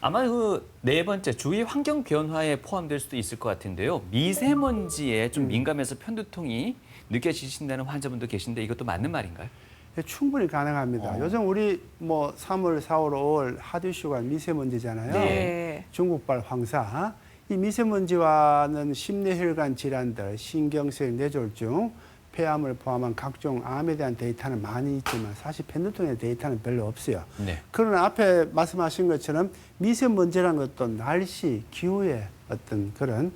아마 그 네 번째 주위 환경 변화에 포함될 수도 있을 것 같은데요. 미세먼지에 좀 민감해서 편두통이 느껴지신다는 환자분도 계신데 이것도 맞는 말인가요? 네, 충분히 가능합니다. 요즘 우리 뭐 3월, 4월, 5월 핫 이슈가 미세먼지잖아요. 네. 중국발 황사. 이 미세먼지와는 심뇌혈관 질환들, 신경성 뇌졸중, 폐암을 포함한 각종 암에 대한 데이터는 많이 있지만 사실 편두통의 데이터는 별로 없어요. 네. 그러나 앞에 말씀하신 것처럼 미세먼지라는 것도 날씨, 기후의 어떤 그런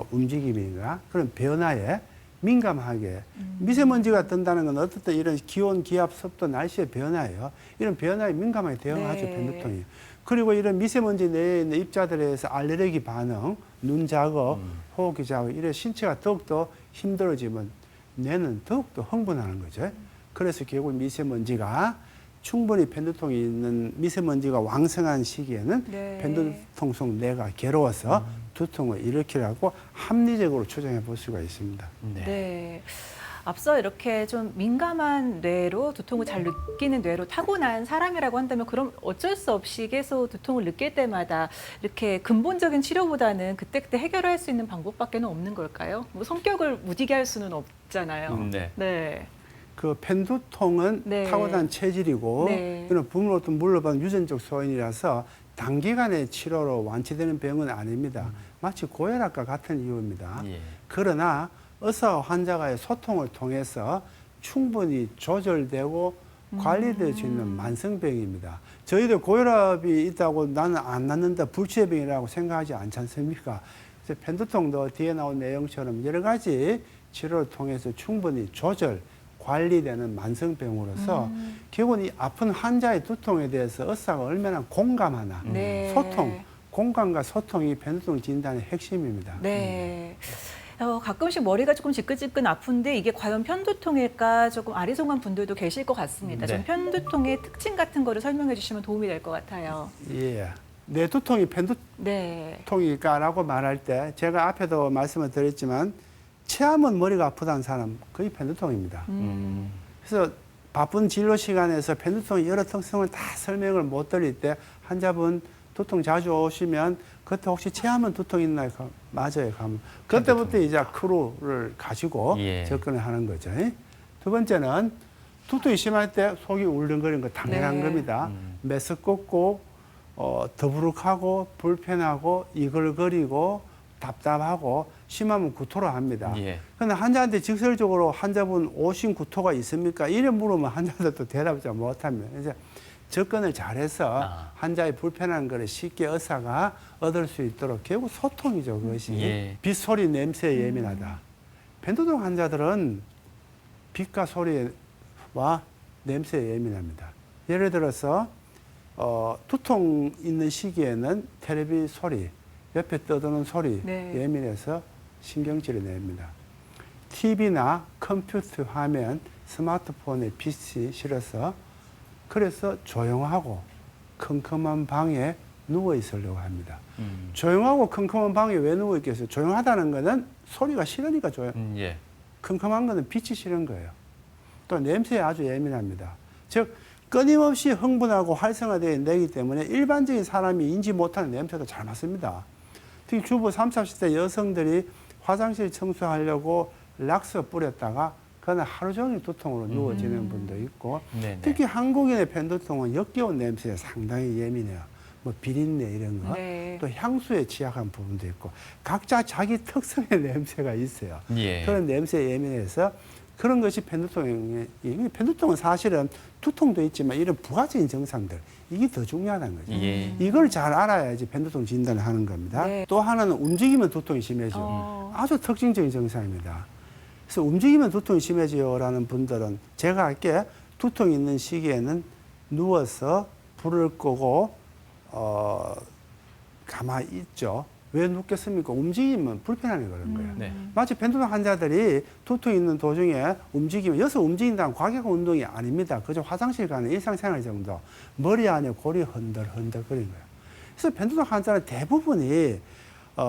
움직임인가 그런 변화에 민감하게 미세먼지가 든다는 건 어떻든 이런 기온, 기압, 습도, 날씨의 변화예요. 이런 변화에 민감하게 대응하죠. 네. 펜두통이. 그리고 이런 미세먼지 내에 있는 입자들에 의해서 알레르기 반응, 눈 작업, 호흡기 작업 이런 신체가 더욱더 힘들어지면 뇌는 더욱더 흥분하는 거죠. 그래서 결국 미세먼지가 충분히 펜두통이 있는 미세먼지가 왕성한 시기에는 네. 펜두통 속 뇌가 괴로워서 두통을 일으키라고 합리적으로 추정해 볼 수가 있습니다. 네. 앞서 이렇게 좀 민감한 뇌로 두통을 잘 느끼는 뇌로 타고난 사람이라고 한다면 그럼 어쩔 수 없이 계속 두통을 느낄 때마다 이렇게 근본적인 치료보다는 그때그때 해결할 수 있는 방법밖에는 없는 걸까요? 뭐 성격을 무디게 할 수는 없잖아요. 네. 네. 그 펜두통은 네. 타고난 체질이고 네. 이는 부모로부터 물려받은 유전적 소인이라서 단기간의 치료로 완치되는 병은 아닙니다. 마치 고혈압과 같은 이유입니다. 예. 그러나 의사와 환자와의 소통을 통해서 충분히 조절되고 관리될 수 있는 만성병입니다. 저희도 고혈압이 있다고 나는 안 낫는다 불치병이라고 생각하지 않지 않습니까? 그래서 펜두통도 뒤에 나온 내용처럼 여러 가지 치료를 통해서 충분히 조절, 관리되는 만성병으로서 결국은 이 아픈 환자의 두통에 대해서 의사가 얼마나 공감하나 네. 소통, 공감과 소통이 펜두통 진단의 핵심입니다. 네. 가끔씩 머리가 조금 지끈지끈 아픈데 이게 과연 편두통일까 조금 아리송한 분들도 계실 것 같습니다. 네. 좀 편두통의 특징 같은 거를 설명해 주시면 도움이 될 것 같아요. 예. 내 두통이 네. 펜두통일까라고 말할 때 제가 앞에도 말씀을 드렸지만 체하면 머리가 아프다는 사람 거의 펜두통입니다. 그래서 바쁜 진료 시간에서 펜두통의 여러 특성을 다 설명을 못 드릴 때 환자분 두통 자주 오시면 그때 혹시 체하면 두통 있나요? 맞아요. 가면 그때부터 이제 크루를 가지고 예. 접근을 하는 거죠. 두 번째는 두통이 심할 때 속이 울렁거리는 거 당연한 네. 겁니다. 메스껍고 더부룩하고 불편하고 이글거리고 답답하고 심하면 구토를 합니다. 예. 그런데 환자한테 직설적으로 환자분 오신 구토가 있습니까? 이래 물으면 환자들도 대답을 잘 못합니다. 그래서 접근을 잘해서 환자의 불편한 것을 쉽게 의사가 얻을 수 있도록 결국 소통이죠. 그것이. 예. 빛, 소리, 냄새에 예민하다. 펜두통 환자들은 빛과 소리와 냄새에 예민합니다. 예를 들어서 두통 있는 시기에는 텔레비 소리, 옆에 떠드는 소리 네. 예민해서 신경질을 냅니다. TV나 컴퓨터 화면, 스마트폰에 빛이 실어서 그래서 조용하고 컴컴한 방에 누워 있으려고 합니다. 조용하고 컴컴한 방에 왜 누워 있겠어요? 조용하다는 거는 소리가 싫으니까 예. 컴컴한 거는 빛이 싫은 거예요. 또 냄새에 아주 예민합니다. 즉 끊임없이 흥분하고 활성화되어 내기 때문에 일반적인 사람이 인지 못하는 냄새도 잘 맡습니다. 특히 주부 30, 40대 여성들이 화장실 청소하려고 락스 뿌렸다가 그날 하루 종일 두통으로 누워지는 분도 있고 네네. 특히 한국인의 펜두통은 역겨운 냄새에 상당히 예민해요. 뭐 비린내 이런 거. 네. 또 향수에 취약한 부분도 있고 각자 자기 특성의 냄새가 있어요. 예. 그런 냄새에 예민해서 그런 것이 펜두통이 펜두통은 사실은 두통도 있지만 이런 부가적인 증상들 이게 더 중요하다는 거죠. 예. 이걸 잘 알아야지 펜두통 진단을 하는 겁니다. 네. 또 하나는 움직이면 두통이 심해져. 아주 특징적인 증상입니다. 그래서 움직이면 두통이 심해져요라는 분들은 제가 할게 두통이 있는 시기에는 누워서 불을 끄고 가만히 있죠. 왜 눕겠습니까? 움직이면 불편하게 그런 거예요. 네. 마치 펜두통 환자들이 두통 있는 도중에 움직이면 여기서 움직인다는 과격 운동이 아닙니다. 그저 화장실 가는 일상생활 정도. 머리 안에 골이 흔들흔들 거리는 거예요. 그래서 펜두통 환자는 대부분이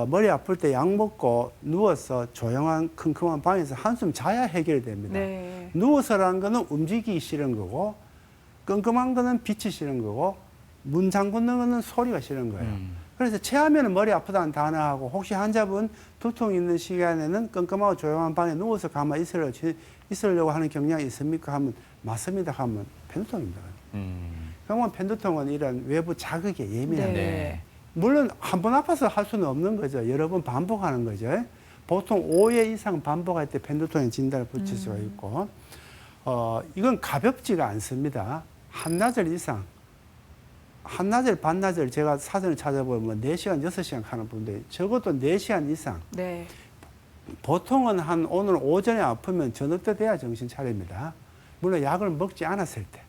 머리 아플 때 약 먹고 누워서 조용한 컴컴한 방에서 한숨 자야 해결됩니다. 네. 누워서라는 거는 움직이기 싫은 거고 끔끔한 거는 빛이 싫은 거고 문 잠그는 거는 소리가 싫은 거예요. 그래서 체하면 머리 아프다는 단어하고 혹시 환자분 두통 있는 시간에는 끔끔하고 조용한 방에 누워서 가만히 있으려고 하는 경향이 있습니까? 하면 맞습니다. 하면 펜두통입니다. 그러면 펜두통은 이런 외부 자극에 예민합니다. 네. 물론 한 번 아파서 할 수는 없는 거죠. 여러 번 반복하는 거죠. 보통 5회 이상 반복할 때 펜두통의 진단을 붙일 수가 있고 이건 가볍지가 않습니다. 한나절 이상 한나절, 반나절 제가 사전을 찾아보면 4시간, 6시간 하는 분들 적어도 4시간 이상 네. 보통은 한 오늘 오전에 아프면 저녁 때 돼야 정신 차립니다. 물론 약을 먹지 않았을 때.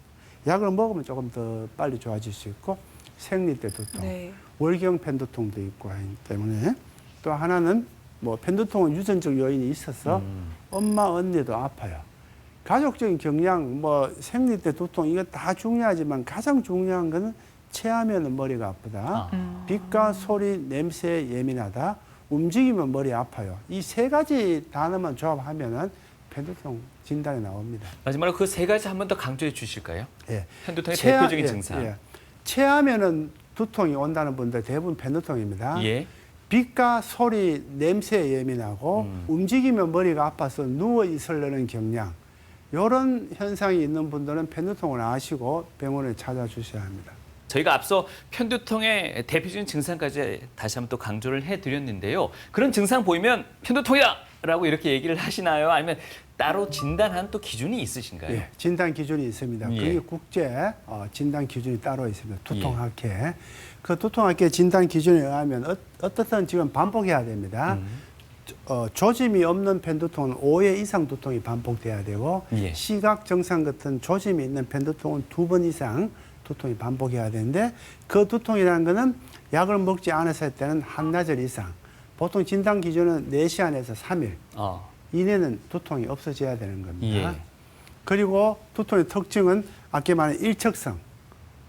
약을 먹으면 조금 더 빨리 좋아질 수 있고 생리 때 두통, 네. 월경 편두통도 있고 하기 때문에 또 하나는 뭐 편두통은 유전적 요인이 있어서 엄마, 언니도 아파요. 가족적인 경향, 뭐 생리 때 두통 이거 다 중요하지만 가장 중요한 거는 체하면 머리가 아프다. 빛과 소리, 냄새에 예민하다. 움직이면 머리 아파요. 이 세 가지 단어만 조합하면은 편두통 진단이 나옵니다. 마지막으로 그 세 가지 한 번 더 강조해 주실까요? 예. 편두통의 대표적인 예, 증상. 예. 체하면은 두통이 온다는 분들 대부분 편두통입니다. 예. 빛과 소리, 냄새에 예민하고 움직이면 머리가 아파서 누워 있으려는 경향. 이런 현상이 있는 분들은 편두통을 아시고 병원에 찾아주셔야 합니다. 저희가 앞서 편두통의 대표적인 증상까지 다시 한번 또 강조를 해드렸는데요. 그런 증상 보이면 편두통이다! 라고 이렇게 얘기를 하시나요? 아니면 따로 진단한 또 기준이 있으신가요? 예, 진단 기준이 있습니다. 예. 그게 국제 진단 기준이 따로 있습니다. 두통학회. 그 두통학회 진단 기준에 의하면 어떻든 지금 반복해야 됩니다. 조짐이 없는 편두통은 5회 이상 두통이 반복돼야 되고 예. 시각 증상 같은 조짐이 있는 편두통은 2번 이상 두통이 반복해야 되는데 그 두통이라는 거는 약을 먹지 않았을 때는 한나절 이상 보통 진단 기준은 4시간에서 3일 이내는 두통이 없어져야 되는 겁니다. 예. 그리고 두통의 특징은 아까 말한 일척성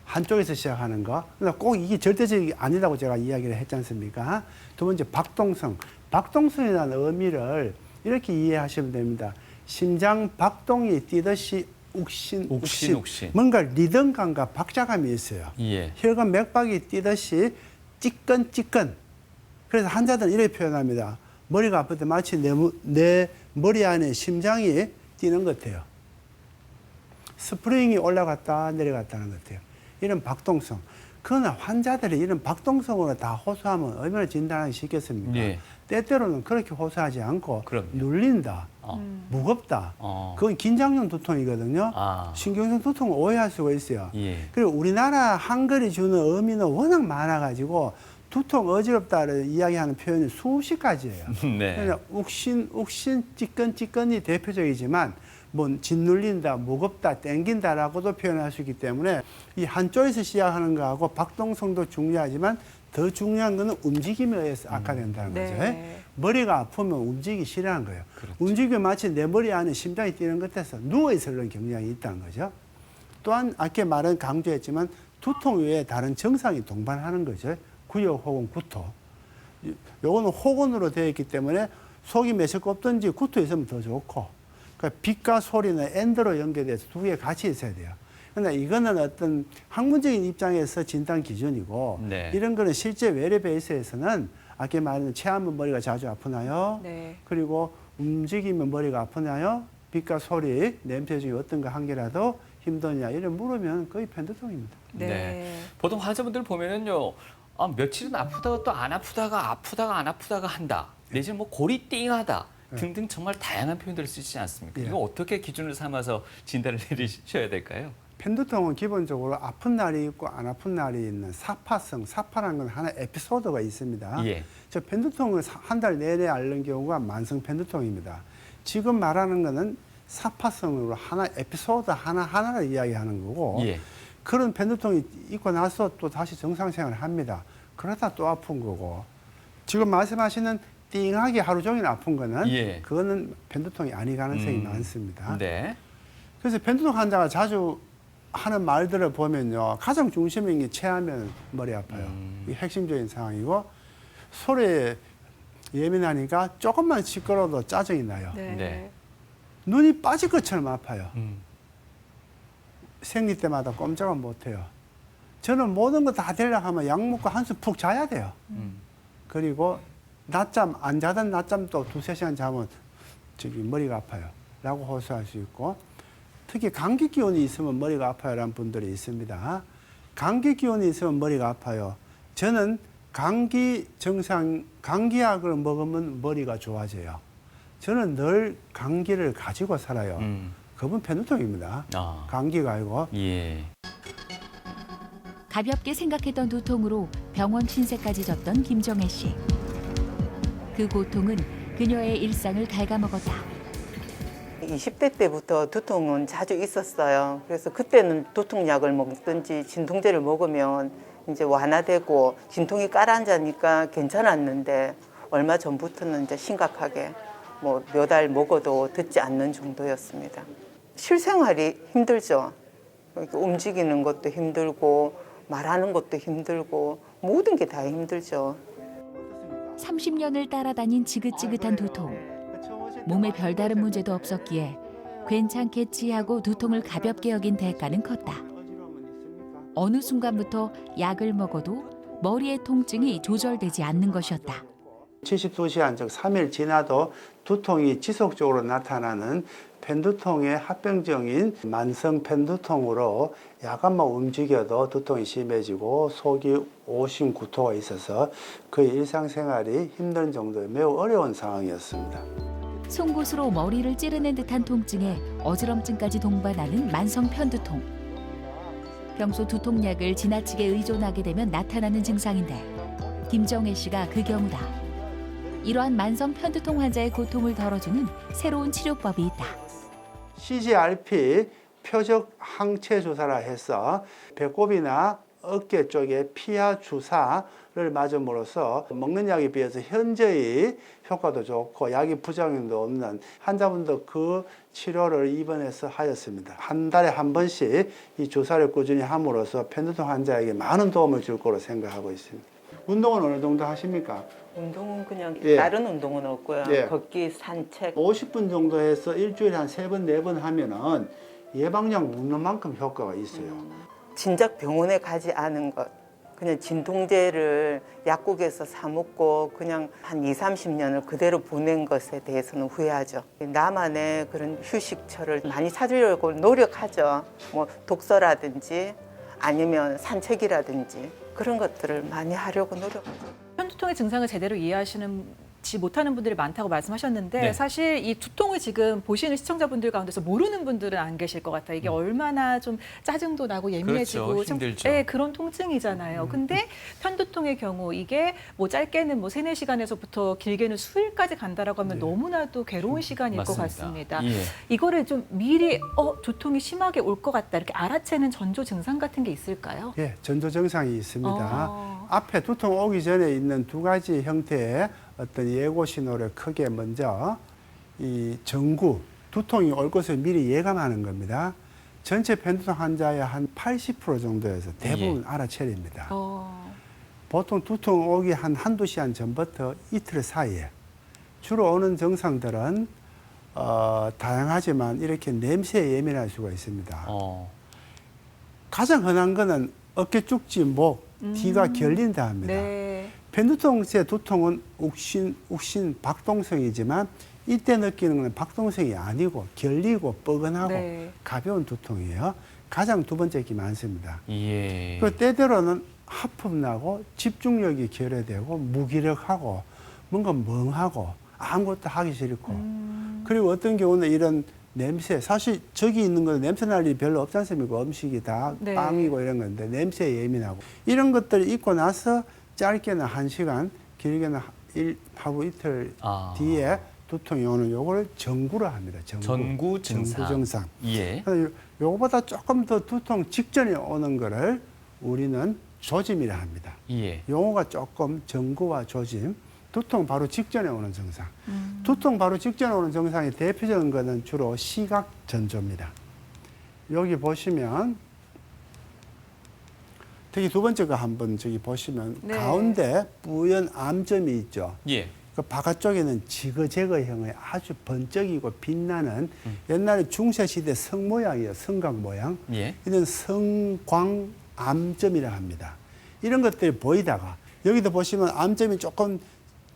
한쪽에서 시작하는 거. 그러니까 꼭 이게 절대적이 아니라고 제가 이야기를 했지 않습니까? 두 번째 박동성. 박동성이라는 의미를 이렇게 이해하시면 됩니다. 심장 박동이 뛰듯이 욱신. 뭔가 리듬감과 박자감이 있어요. 예. 혈관 맥박이 뛰듯이 찌끈찌끈. 그래서 환자들은 이렇게 표현합니다. 머리가 아플 때 마치 내 머리 안에 심장이 뛰는 것 같아요. 스프링이 올라갔다 내려갔다는 것 같아요. 이런 박동성. 그러나 환자들이 이런 박동성으로 다 호소하면 얼마나 진단하기 쉽겠습니까? 예. 때때로는 그렇게 호소하지 않고 그럼요. 눌린다, 무겁다. 그건 긴장성 두통이거든요. 신경성 두통을 오해할 수가 있어요. 예. 그리고 우리나라 한글이 주는 의미는 워낙 많아가지고 두통 어지럽다를 이야기하는 표현이 수십 가지예요. 네. 그러니까 욱신, 찌끈찌끈이 대표적이지만 뭐 짓눌린다, 무겁다, 땡긴다라고도 표현할 수 있기 때문에 이 한쪽에서 시작하는 거하고 박동성도 중요하지만 더 중요한 거는 움직임에 의해서 악화된다는 거죠. 네. 머리가 아프면 움직이기 싫어하는 거예요. 그렇죠. 움직이면 마치 내 머리 안에 심장이 뛰는 것 같아서 누워있으려는 경향이 있다는 거죠. 또한 아까 말은 강조했지만 두통 외에 다른 증상이 동반하는 거죠. 구역 혹은 구토. 요거는 호건으로 되어 있기 때문에 속이 메스껍 없든지 구토 있으면 더 좋고 그러니까 빛과 소리는 엔드로 연결돼서 두 개 같이 있어야 돼요. 그러나 이거는 어떤 학문적인 입장에서 진단 기준이고 네. 이런 거는 실제 외래 베이스에서는 아까 말한 체하면 머리가 자주 아프나요? 네. 그리고 움직이면 머리가 아프나요? 빛과 소리, 냄새 중에 어떤 거 한 개라도 힘드냐 이런 물으면 거의 편두통입니다. 네. 보통 환자분들 보면은요, 며칠은 아프다가 또 안 아프다가 안 아프다가 한다. 내지는 뭐 골이 띵하다. 등등 정말 다양한 표현들을 쓰시지 않습니까? 예. 이거 어떻게 기준을 삼아서 진단을 내리셔야 될까요? 편두통은 기본적으로 아픈 날이 있고 안 아픈 날이 있는 사파성, 사파라는 건 하나의 에피소드가 있습니다. 예. 저 편두통을 한 달 내내 앓는 경우가 만성 편두통입니다. 지금 말하는 거는 사파성으로 하나 에피소드 하나를 이야기하는 거고 예. 그런 편두통이 있고 나서 또 다시 정상생활을 합니다. 그러다 또 아픈 거고 지금 말씀하시는 띵하게 하루 종일 아픈 거는 예. 그거는 편두통이 아닐 가능성이 많습니다. 네. 그래서 편두통 환자가 자주 하는 말들을 보면요. 가장 중심인 게 체하면 머리 아파요. 이게 핵심적인 상황이고 소리에 예민하니까 조금만 시끄러워도 짜증이 나요. 네. 네. 눈이 빠질 것처럼 아파요. 생리 때마다 꼼짝을 못해요. 저는 모든 거 다 되려고 하면 약 먹고 한숨 푹 자야 돼요. 그리고 낮잠, 안 자던 낮잠도 2-3시간 자면 머리가 아파요. 라고 호소할 수 있고 특히 감기 기운이 있으면 머리가 아파요라는 분들이 있습니다. 감기 기운이 있으면 머리가 아파요. 저는 감기약을 먹으면 머리가 좋아져요. 저는 늘 감기를 가지고 살아요. 그분 편두통입니다. 감기가 아니고. 예. 가볍게 생각했던 두통으로 병원 신세까지 졌던 김정혜 씨. 그 고통은 그녀의 일상을 갉아먹었다. 20대 때부터 두통은 자주 있었어요. 그래서 그때는 두통약을 먹든지 진통제를 먹으면 이제 완화되고 진통이 가라앉으니까 괜찮았는데 얼마 전부터는 이제 심각하게 뭐 몇 알 먹어도 듣지 않는 정도였습니다. 실생활이 힘들죠. 이렇게 움직이는 것도 힘들고 말하는 것도 힘들고 모든 게 다 힘들죠. 30년을 따라다닌 지긋지긋한 두통. 몸에 별다른 문제도 없었기에 괜찮겠지 하고 두통을 가볍게 여긴 대가는 컸다. 어느 순간부터 약을 먹어도 머리의 통증이 조절되지 않는 것이었다. 72시간, 즉 3일 지나도 두통이 지속적으로 나타나는 편두통의 합병증인 만성 편두통으로 약간만 움직여도 두통이 심해지고 속이 오심 구토가 있어서 거의 일상생활이 힘든 정도의 매우 어려운 상황이었습니다. 송곳으로 머리를 찌르는 듯한 통증에 어지럼증까지 동반하는 만성 편두통. 평소 두통약을 지나치게 의존하게 되면 나타나는 증상인데 김정혜 씨가 그 경우다. 이러한 만성 편두통 환자의 고통을 덜어주는 새로운 치료법이 있다. CGRP 표적 항체 주사라 해서 배꼽이나 어깨 쪽에 피하 주사를 맞음으로써 먹는 약에 비해서 현저히 효과도 좋고 약이 부작용도 없는 환자분도 그 치료를 입원해서 하였습니다. 한 달에 한 번씩 이 주사를 꾸준히 함으로써 편두통 환자에게 많은 도움을 줄 거로 생각하고 있습니다. 운동은 어느 정도 하십니까? 운동은 그냥 예. 다른 운동은 없고요. 예. 걷기, 산책. 50분 정도 해서 일주일에 한 3번, 4번 하면은 예방약 먹는 만큼 효과가 있어요. 진작 병원에 가지 않은 것. 그냥 진통제를 약국에서 사 먹고 그냥 한 20, 30년을 그대로 보낸 것에 대해서는 후회하죠. 나만의 그런 휴식처를 많이 찾으려고 노력하죠. 뭐 독서라든지 아니면 산책이라든지 그런 것들을 많이 하려고 노력하죠. 편두통의 증상을 제대로 이해하시지 못하는 분들이 많다고 말씀하셨는데 네. 사실 이 두통을 지금 보시는 시청자분들 가운데서 모르는 분들은 안 계실 것 같아요. 이게 얼마나 좀 짜증도 나고 예민해지고 그렇죠. 좀, 힘들죠. 네, 그런 통증이잖아요. 근데 편두통의 경우 이게 뭐 짧게는 뭐 3-4시간에서부터 길게는 수일까지 간다라고 하면 너무나도 괴로운 시간일 것 같습니다. 예. 이거를 좀 미리 두통이 심하게 올 것 같다 이렇게 알아채는 전조 증상 같은 게 있을까요? 예, 전조 증상이 있습니다. 어. 앞에 두통 오기 전에 있는 두 가지 형태의 어떤 예고 신호를 크게 먼저 이 전구, 두통이 올 것을 미리 예감하는 겁니다. 전체 편두통 환자의 한 80% 정도에서 대부분 알아차립니다. 보통 두통 오기 한두 시간 전부터 이틀 사이에 주로 오는 증상들은 다양하지만 이렇게 냄새에 예민할 수가 있습니다. 가장 흔한 거는 어깨 쭉지, 목, 뒤가 결린다 합니다. 네. 편두통의 두통은 욱신, 박동성이지만 이때 느끼는 건 박동성이 아니고 결리고 뻐근하고 네. 가벼운 두통이에요. 가장 두 번째 게 많습니다. 예. 그 때때로는 하품 나고 집중력이 결여되고 무기력하고 뭔가 멍하고 아무것도 하기 싫고 그리고 어떤 경우는 이런 냄새, 사실 저기 있는 건 냄새 날 일이 별로 없지 않습니까? 음식이 다 네. 빵이고 이런 건데 냄새에 예민하고 이런 것들이 있고 나서 짧게는 1시간, 길게는 하루 이틀 뒤에 두통이 오는 요걸 전구라 합니다. 전구 증상. 증상. 예. 요거보다 조금 더 두통 직전에 오는 거를 우리는 조짐이라 합니다. 예. 용어가 조금 전구와 조짐, 두통 바로 직전에 오는 증상. 두통 바로 직전에 오는 증상의 대표적인 거는 주로 시각 전조입니다. 여기 보시면 특히 두 번째 거 한번 저기 보시면 네. 가운데 뿌연 암점이 있죠. 예. 그 바깥쪽에는 지그재그형의 아주 번쩍이고 빛나는 옛날에 중세시대 성 모양이에요. 성곽 모양. 예. 이런 성광암점이라 합니다. 이런 것들이 보이다가 여기도 보시면 암점이 조금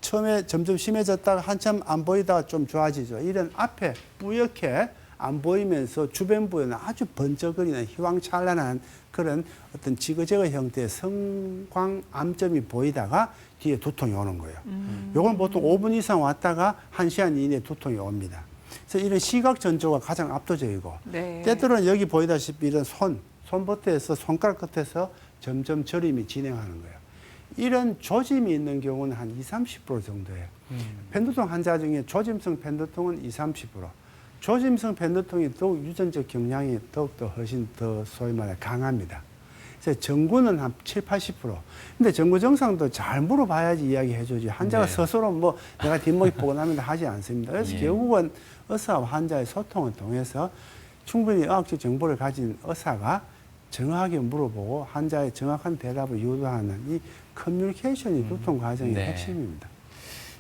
처음에 점점 심해졌다가 한참 안 보이다가 좀 좋아지죠. 이런 앞에 뿌옇게 안 보이면서 주변부에는 아주 번쩍거리는 휘황찬란한 그런 어떤 지그재그 형태의 성광암점이 보이다가 뒤에 두통이 오는 거예요. 요건 보통 5분 이상 왔다가 1시간 이내에 두통이 옵니다. 그래서 이런 시각 전조가 가장 압도적이고 네. 때때로는 여기 보이다시피 이런 손부터 해서 손가락 끝에서 점점 저림이 진행하는 거예요. 이런 조짐이 있는 경우는 한 20-30% 정도예요. 편두통 환자 중에 조짐성 편두통은 20-30%. 조짐성 편두통이 더욱 유전적 경향이 더욱더 훨씬 더 소위 말해 강합니다. 그래서 정구는 한 70-80%. 근데 정구 증상도 잘 물어봐야지 이야기해 주지. 환자가 네. 스스로 뭐 내가 뒷목이 포근합니다 하지 않습니다. 그래서 예. 결국은 의사와 환자의 소통을 통해서 충분히 의학적 정보를 가진 의사가 정확하게 물어보고 환자의 정확한 대답을 유도하는 이 커뮤니케이션이 두통 과정의 네. 핵심입니다.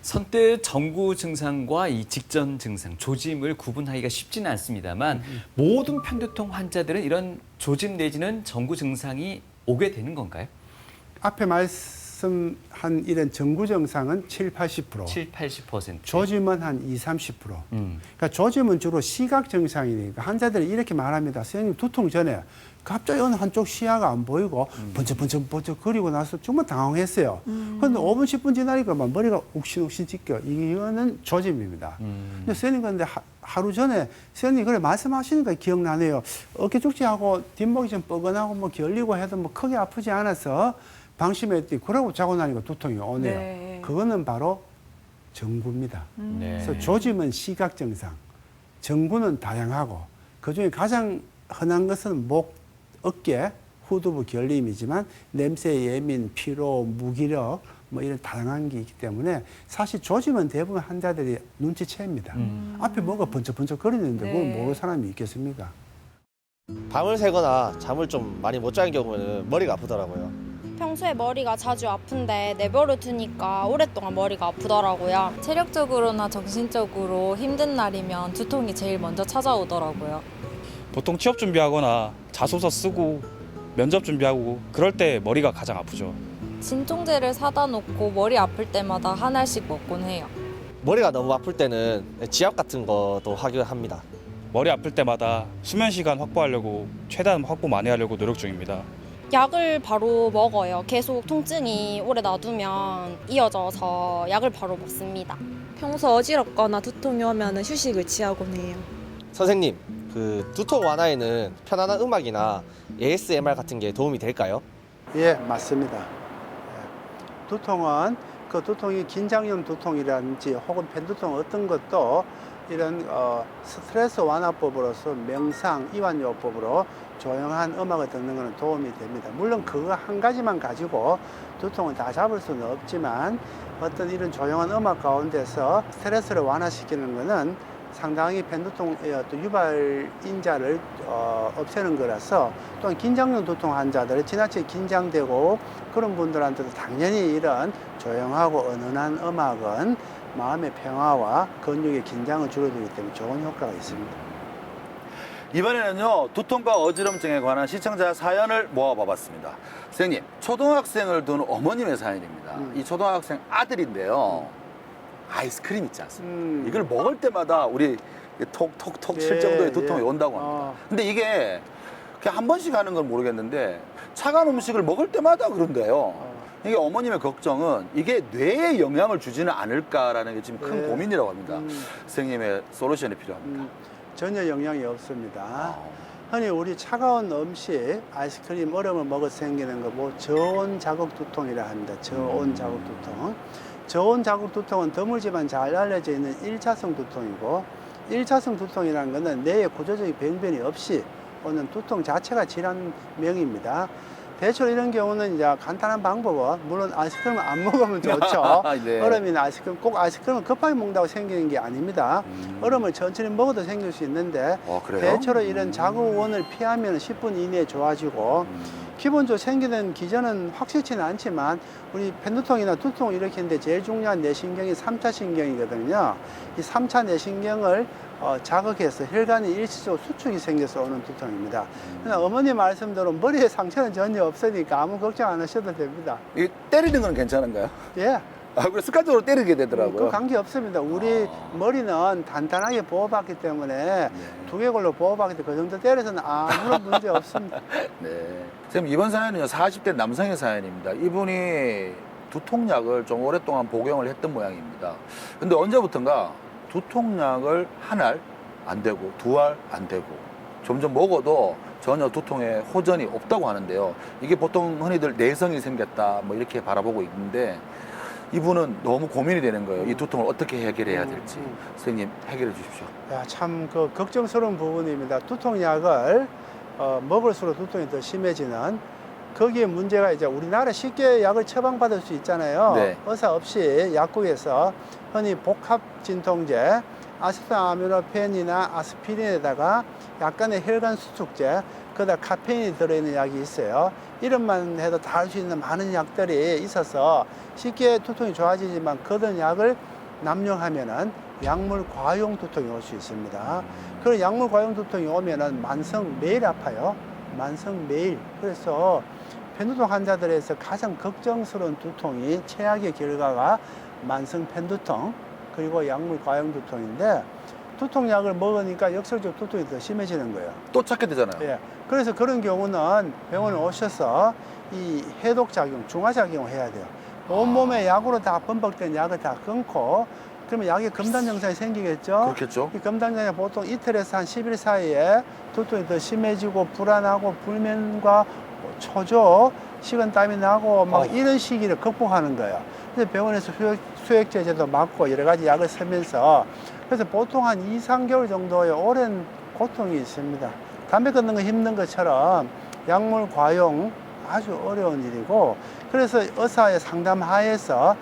선뜻 정구 증상과 이 직전 증상, 조짐을 구분하기가 쉽지는 않습니다만 모든 편두통 환자들은 이런 조짐 내지는 정구 증상이 오게 되는 건가요? 앞에 말씀한 이런 정구 증상은 70-80%, 70-80%. 조짐은 한 20-30%. 그러니까 조짐은 주로 시각 증상이니까 환자들이 이렇게 말합니다. 선생님 두통 전에 갑자기 어느 한쪽 시야가 안 보이고 번쩍번쩍 거리고 나서 정말 당황했어요. 그런데 5분, 10분 지나니까 막 머리가 욱신욱신 찢겨. 이거는 조짐입니다. 근데 선생님 근데 하루 전에 선생님 그래 말씀하시니까 기억나네요. 어깨 축지하고 뒷목이 좀 뻐근하고 뭐 결리고 해도 뭐 크게 아프지 않아서 방심했더니 그러고 자고 나니까 두통이 오네요. 네. 그거는 바로 정구입니다. 네. 그래서 조짐은 시각 증상, 정구는 다양하고 그중에 가장 흔한 것은 목, 어깨, 후두부 결림이지만 냄새 예민, 피로, 무기력 뭐 이런 다양한 게 있기 때문에 사실 조짐은 대부분 환자들이 눈치챕니다. 앞에 뭐가 번쩍번쩍 거리는데 그걸 네. 모르는 사람이 있겠습니까? 밤을 새거나 잠을 좀 많이 못 자는 경우에는 머리가 아프더라고요. 평소에 머리가 자주 아픈데 내버려 두니까 오랫동안 머리가 아프더라고요. 체력적으로나 정신적으로 힘든 날이면 두통이 제일 먼저 찾아오더라고요. 보통 취업 준비하거나 자소서 쓰고 면접 준비하고 그럴 때 머리가 가장 아프죠. 진통제를 사다 놓고 머리 아플 때마다 한 알씩 먹곤 해요. 머리가 너무 아플 때는 지압 같은 것도 하긴 합니다. 머리 아플 때마다 수면 시간 확보하려고 최대한 확보 많이 하려고 노력 중입니다. 약을 바로 먹어요. 계속 통증이 오래 놔두면 이어져서 약을 바로 먹습니다. 평소 어지럽거나 두통이 오면 휴식을 취하곤 해요. 선생님, 그 두통 완화에는 편안한 음악이나 ASMR 같은 게 도움이 될까요? 예, 맞습니다. 예. 두통은 그 두통이 긴장형 두통이라든지 혹은 편두통 어떤 것도 이런 스트레스 완화법으로서 명상, 이완요법으로 조용한 음악을 듣는 것은 도움이 됩니다. 물론 그거 한 가지만 가지고 두통을 다 잡을 수는 없지만 어떤 이런 조용한 음악 가운데서 스트레스를 완화시키는 것은 상당히 편두통의 어떤 유발인자를 없애는 거라서 또한 긴장형 두통 환자들, 지나치게 긴장되고 그런 분들한테도 당연히 이런 조용하고 은은한 음악은 마음의 평화와 근육의 긴장을 줄여주기 때문에 좋은 효과가 있습니다. 이번에는요, 두통과 어지럼증에 관한 시청자 사연을 모아봐봤습니다. 선생님, 초등학생을 둔 어머님의 사연입니다. 이 초등학생 아들인데요. 아이스크림 있지 않습니까? 이걸 먹을 때마다 우리 톡톡톡 칠 정도의 두통이 온다고 합니다. 근데 이게 그냥 한 번씩 하는 건 모르겠는데 차가운 음식을 먹을 때마다 그런데요. 이게 어머님의 걱정은 이게 뇌에 영향을 주지는 않을까라는 게 지금 큰 고민이라고 합니다. 선생님의 솔루션이 필요합니다. 전혀 영향이 없습니다. 흔히 우리 차가운 음식, 아이스크림, 얼음을 먹어서 생기는 거 뭐 저온 자극 두통이라 합니다. 저온 자극 두통. 저온 자극 두통은 드물지만 잘 알려져 있는 1차성 두통이고 1차성 두통이라는 것은 뇌의 구조적인 병변이 없이 오는 두통 자체가 질환명입니다. 대체로 이런 경우는 이제 간단한 방법은 물론 아이스크림을 안 먹으면 좋죠. 네. 얼음이나 아이스크림, 꼭 아이스크림을 급하게 먹는다고 생기는 게 아닙니다. 얼음을 천천히 먹어도 생길 수 있는데 그래요? 대체로 이런 자극원을 피하면 10분 이내에 좋아지고 기본적으로 생기는 기전은 확실치는 않지만 우리 편두통이나 두통을 일으키는데 제일 중요한 뇌신경이 3차 신경이거든요. 이 3차 뇌신경을 자극해서 혈관이 일시적으로 수축이 생겨서 오는 두통입니다. 그러나 어머니 말씀대로 머리에 상처는 전혀 없으니까 아무 걱정 안 하셔도 됩니다. 이 때리는 건 괜찮은가요? 예. 그래 습관적으로 때리게 되더라고요. 그 관계 없습니다. 우리 머리는 단단하게 보호받기 때문에 두개골로 보호받기 때문에 그 정도 때려서는 아무런 문제 없습니다. 네. 선생님, 이번 사연은요, 40대 남성의 사연입니다. 이분이 두통약을 좀 오랫동안 복용을 했던 모양입니다. 근데 언제부턴가 두통약을 한 알 안 되고 두 알 안 되고 점점 먹어도 전혀 두통에 호전이 없다고 하는데요. 이게 보통 흔히들 내성이 생겼다 뭐 이렇게 바라보고 있는데 이분은 너무 고민이 되는 거예요. 이 두통을 어떻게 해결해야 될지. 선생님 해결해 주십시오. 야, 참 그 걱정스러운 부분입니다. 두통약을 먹을수록 두통이 더 심해지는 거기에 문제가 이제 우리나라 쉽게 약을 처방받을 수 있잖아요. 네. 의사 없이 약국에서 흔히 복합 진통제, 아세트아미노펜이나 아스피린에다가 약간의 혈관 수축제, 거기다 카페인이 들어있는 약이 있어요. 이름만 해도 다 할 수 있는 많은 약들이 있어서 쉽게 두통이 좋아지지만 그런 약을 남용하면은 약물 과용 두통이 올 수 있습니다. 그런 약물 과용 두통이 오면은 만성 매일 아파요. 만성 매일. 그래서 편두통 환자들에서 가장 걱정스러운 두통이 최악의 결과가 만성 편두통 그리고 약물 과용 두통인데 두통약을 먹으니까 역설적 두통이 더 심해지는 거예요. 또 찾게 되잖아요. 예. 그래서 그런 경우는 병원에 오셔서 이 해독 작용, 중화 작용을 해야 돼요. 온몸에 약으로 다 범벅된 약을 다 끊고 그러면 약에 금단 증상이 생기겠죠. 그렇겠죠. 이 금단 증상이 보통 이틀에서 한 10일 사이에 두통이 더 심해지고 불안하고 불면과 초조, 식은땀이 나고 막 이런 시기를 극복하는 거예요. 그래서 병원에서 수액제제도 맞고 여러 가지 약을 쓰면서 그래서 보통 한 2, 3개월 정도의 오랜 고통이 있습니다. 담배 끊는 거 힘든 것처럼 약물 과용 아주 어려운 일이고 그래서 의사의 상담 하에서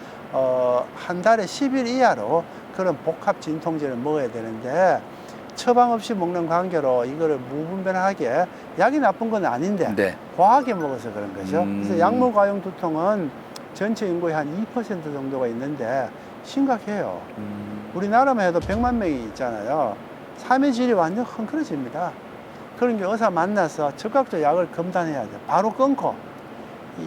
한 달에 10일 이하로 그런 복합 진통제를 먹어야 되는데 처방 없이 먹는 관계로 이거를 무분별하게 약이 나쁜 건 아닌데 네. 과하게 먹어서 그런 거죠. 그래서 약물 과용 두통은 전체 인구의 한 2% 정도가 있는데 심각해요. 우리나라만 해도 100만 명이 있잖아요. 삶의 질이 완전 헝클어집니다. 그런 게 의사 만나서 즉각적으로 약을 금단해야 돼요. 바로 끊고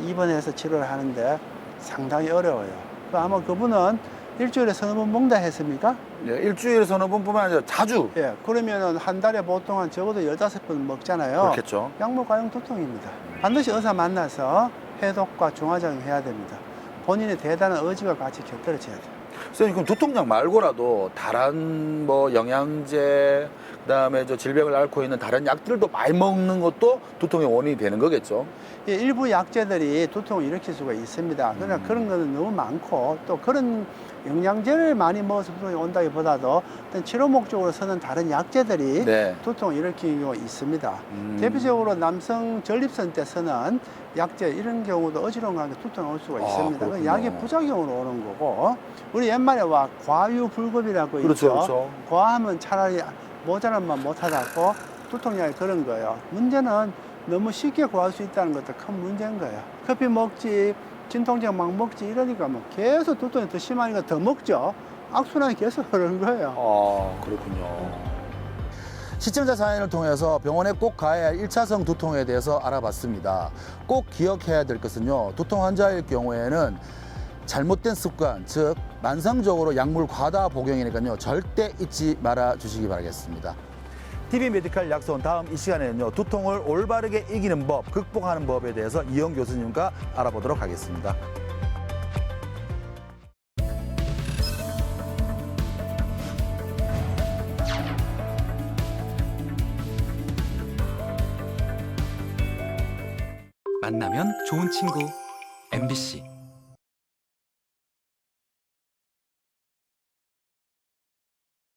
입원해서 치료를 하는데 상당히 어려워요. 아마 그분은 일주일에 서너 번 먹는다 했습니까? 예, 일주일에 서너 번뿐만 아니라 자주. 예, 그러면은 한 달에 보통 한 적어도 15번 먹잖아요. 그렇겠죠. 약물 과용 두통입니다. 반드시 의사 만나서 해독과 중화작용 해야 됩니다. 본인의 대단한 의지가 같이 곁들여져야 돼요. 선생님 그럼 두통약 말고라도 다른 뭐 영양제 그다음에 저 질병을 앓고 있는 다른 약들도 많이 먹는 것도 두통의 원인이 되는 거겠죠. 예, 일부 약제들이 두통을 일으킬 수가 있습니다. 그러나 그런 거는 너무 많고 또 그런 영양제를 많이 먹어서 두통이 온다기보다도 어떤 치료 목적으로 쓰는 다른 약제들이 네. 두통을 일으키는 경우가 있습니다. 대표적으로 남성 전립선 때 쓰는 약제 이런 경우도 어지러운 관계 두통이 올 수가 있습니다. 그렇군요. 약이 부작용으로 오는 거고 우리 옛말에 와 과유불급이라고 그렇죠, 있죠. 그렇죠. 과하면 차라리 모자란 만 못하다고 두통약이 그런 거예요. 문제는 너무 쉽게 구할 수 있다는 것도 큰 문제인 거예요. 커피 먹지, 진통제 막 먹지 이러니까 뭐 계속 두통이 더 심하니까 더 먹죠. 악순환이 계속 흐르는 거예요. 그렇군요. 시청자 사연을 통해서 병원에 꼭 가야 할 1차성 두통에 대해서 알아봤습니다. 꼭 기억해야 될 것은요. 두통 환자일 경우에는 잘못된 습관, 즉 만성적으로 약물 과다 복용이니까요. 절대 잊지 말아 주시기 바라겠습니다. TV 메디칼 약손 다음 이 시간에는요. 두통을 올바르게 이기는 법, 극복하는 법에 대해서 이영 교수님과 알아보도록 하겠습니다. 만나면 좋은 친구 MBC